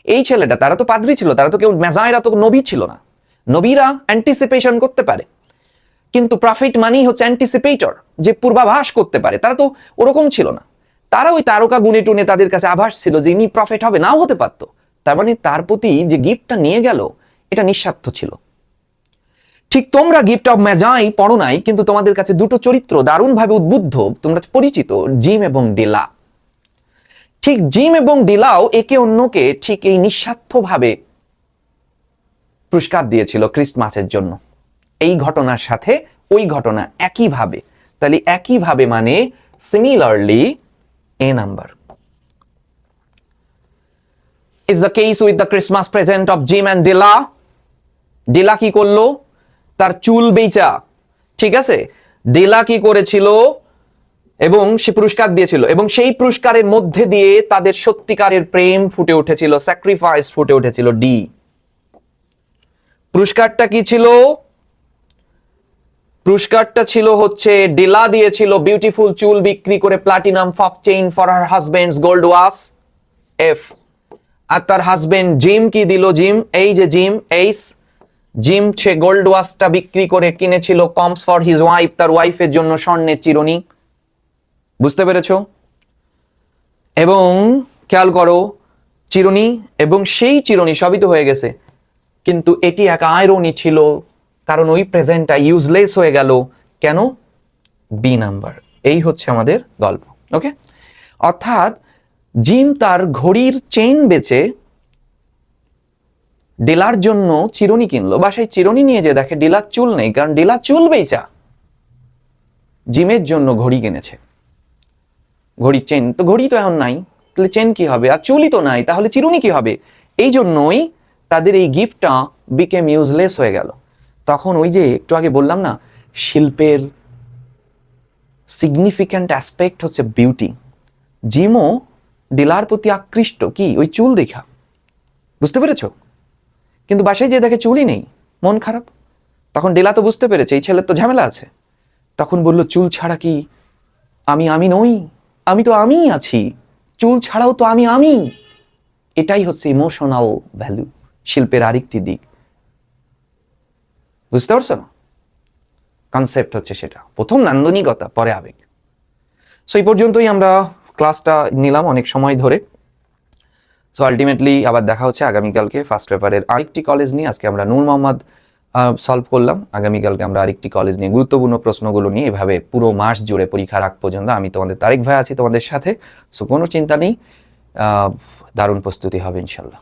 এই ছেলেটা, তারা তো পাদ্রী ছিল, তারা তো কেউ, ম্যাজাইরা তো নবী ছিল না। নবীরা অ্যান্টিসিপেশন করতে পারে, কিন্তু প্রফেট মানেই হচ্ছে অ্যান্টিসিপেটর, যে পূর্বাভাস করতে পারে। তারা তো ওরকম ছিল না। তারা ওই তারকা গুনে টুনে তাদের কাছে আভাস ছিল যে ইনি প্রফেট হবে, নাও হতে পারতো। তার মানে তার প্রতি যে গিফটটা নিয়ে গেল এটা নিঃস্বার্থ ছিল। ঠিক তোমরা গিফট অফ ম্যাজাই পড়ো নাই, কিন্তু তোমাদের কাছে দুটো চরিত্র দারুণভাবে উদ্বুদ্ধ, তোমরা পরিচিত, জিম এবং ডিলা। ঠিক জিম এবং ডিলাও একে অন্যকে ঠিক এই নিঃস্বার্থভাবে পুরস্কার দিয়েছিল ক্রিসমাসের জন্য। এই ঘটনার সাথে ওই ঘটনা একইভাবে, তাহলে একইভাবে মানে similarly A number is the case with the Christmas present of Jim and Della. Della কি করলো? তার চুল বেচা, ঠিক আছে, ডিলা কি করেছিল এবং সে পুরস্কার দিয়েছিল, এবং সেই পুরস্কারের মধ্যে দিয়ে তাদের সত্যিকারের প্রেম ফুটে উঠেছিল, স্যাক্রিফাইস ফুটে উঠেছিল। ডি, পুরস্কারটা কি ছিল? পুরস্কারটা ছিল হচ্ছে ডিলা দিয়েছিল বিউটিফুল চুল বিক্রি করে platinum fob chain for her husband's gold watch. F, আর তার হাজবেন্ড জিম কি দিল? জিম, এই যে জিম, জিম সে গোল্ড ওয়াচটা বিক্রি করে কিনেছিল কমস ফর হিজ ওয়াইফ, তার ওয়াইফের জন্য স্বর্ণের চিরুনি। বুঝতে পেরেছো? এবং খেয়াল করো, চিরুনি এবং সেই চিরুনি সবই তো হয়ে গেছে, কিন্তু এটি এক আয়রনি ছিল, কারণ ওই প্রেজেন্টটা ইউজলেস হয়ে গেল। কেন? B number. এই হচ্ছে আমাদের গল্প। ওকে, অর্থাৎ জিম তার ঘড়ির চেইন বেচে ডিলার জন্য চিরুনি কিনলো। বাসায় চিরুনি নিয়ে যে দেখে ডিলার চুল নেই, কারণ ডিলার চুল বেচা, জিমের জন্য ঘড়ি কিনেছে। ঘড়ির চেন তো, ঘড়ি তো এখন নাই, তাহলে চেন কি হবে? আর চুলই তো নাই, তাহলে চিরুনি কি হবে? এই জন্যই তাদের এই গিফটটা বিকেম ইউজলেস হয়ে গেল। তখন ওই যে একটু আগে বললাম না, শিল্পের সিগনিফিক্যান্ট অ্যাসপেক্ট হচ্ছে বিউটি। জিমও ডিলার প্রতি আকৃষ্ট কি? ওই চুল দেখা। বুঝতে পেরেছো? কিন্তু বাসায় যে দেখে চুলই নেই, মন খারাপ। তখন ডিলা তো বুঝতে পেরেছে এই ছেলের তো ঝামেলা আছে, তখন বলল চুল ছাড়া কি আমি নই? আমি তো আমিই আছি, চুল ছাড়াও তো আমি। এটাই হচ্ছে ইমোশনাল ভ্যালু, শিল্পের আরেকটি দিক। বুঝতে পারছো না? কনসেপ্ট হচ্ছে সেটা, প্রথম নান্দনিকতা, পরে আবেগ। সো এই পর্যন্তই আমরা ক্লাসটা নিলাম অনেক সময় ধরে। সো আলটিমেটলি আবার দেখা হচ্ছে আগামীকালকে ফার্স্ট পেপারের আরেকটি কলেজ নিয়ে। আজকে আমরা নূর মোহাম্মদ সলভ করলাম, আগামীকালকে আমরা আরেকটি কলেজ নিয়ে গুরুত্বপূর্ণ প্রশ্নগুলো নিয়ে এভাবে পুরো মাস জুড়ে পরীক্ষার আগ পর্যন্ত আমি তোমাদের তারেক ভাই আছি তোমাদের সাথে। সো কোনো চিন্তা নেই, দারুণ প্রস্তুতি হবে ইনশাল্লাহ।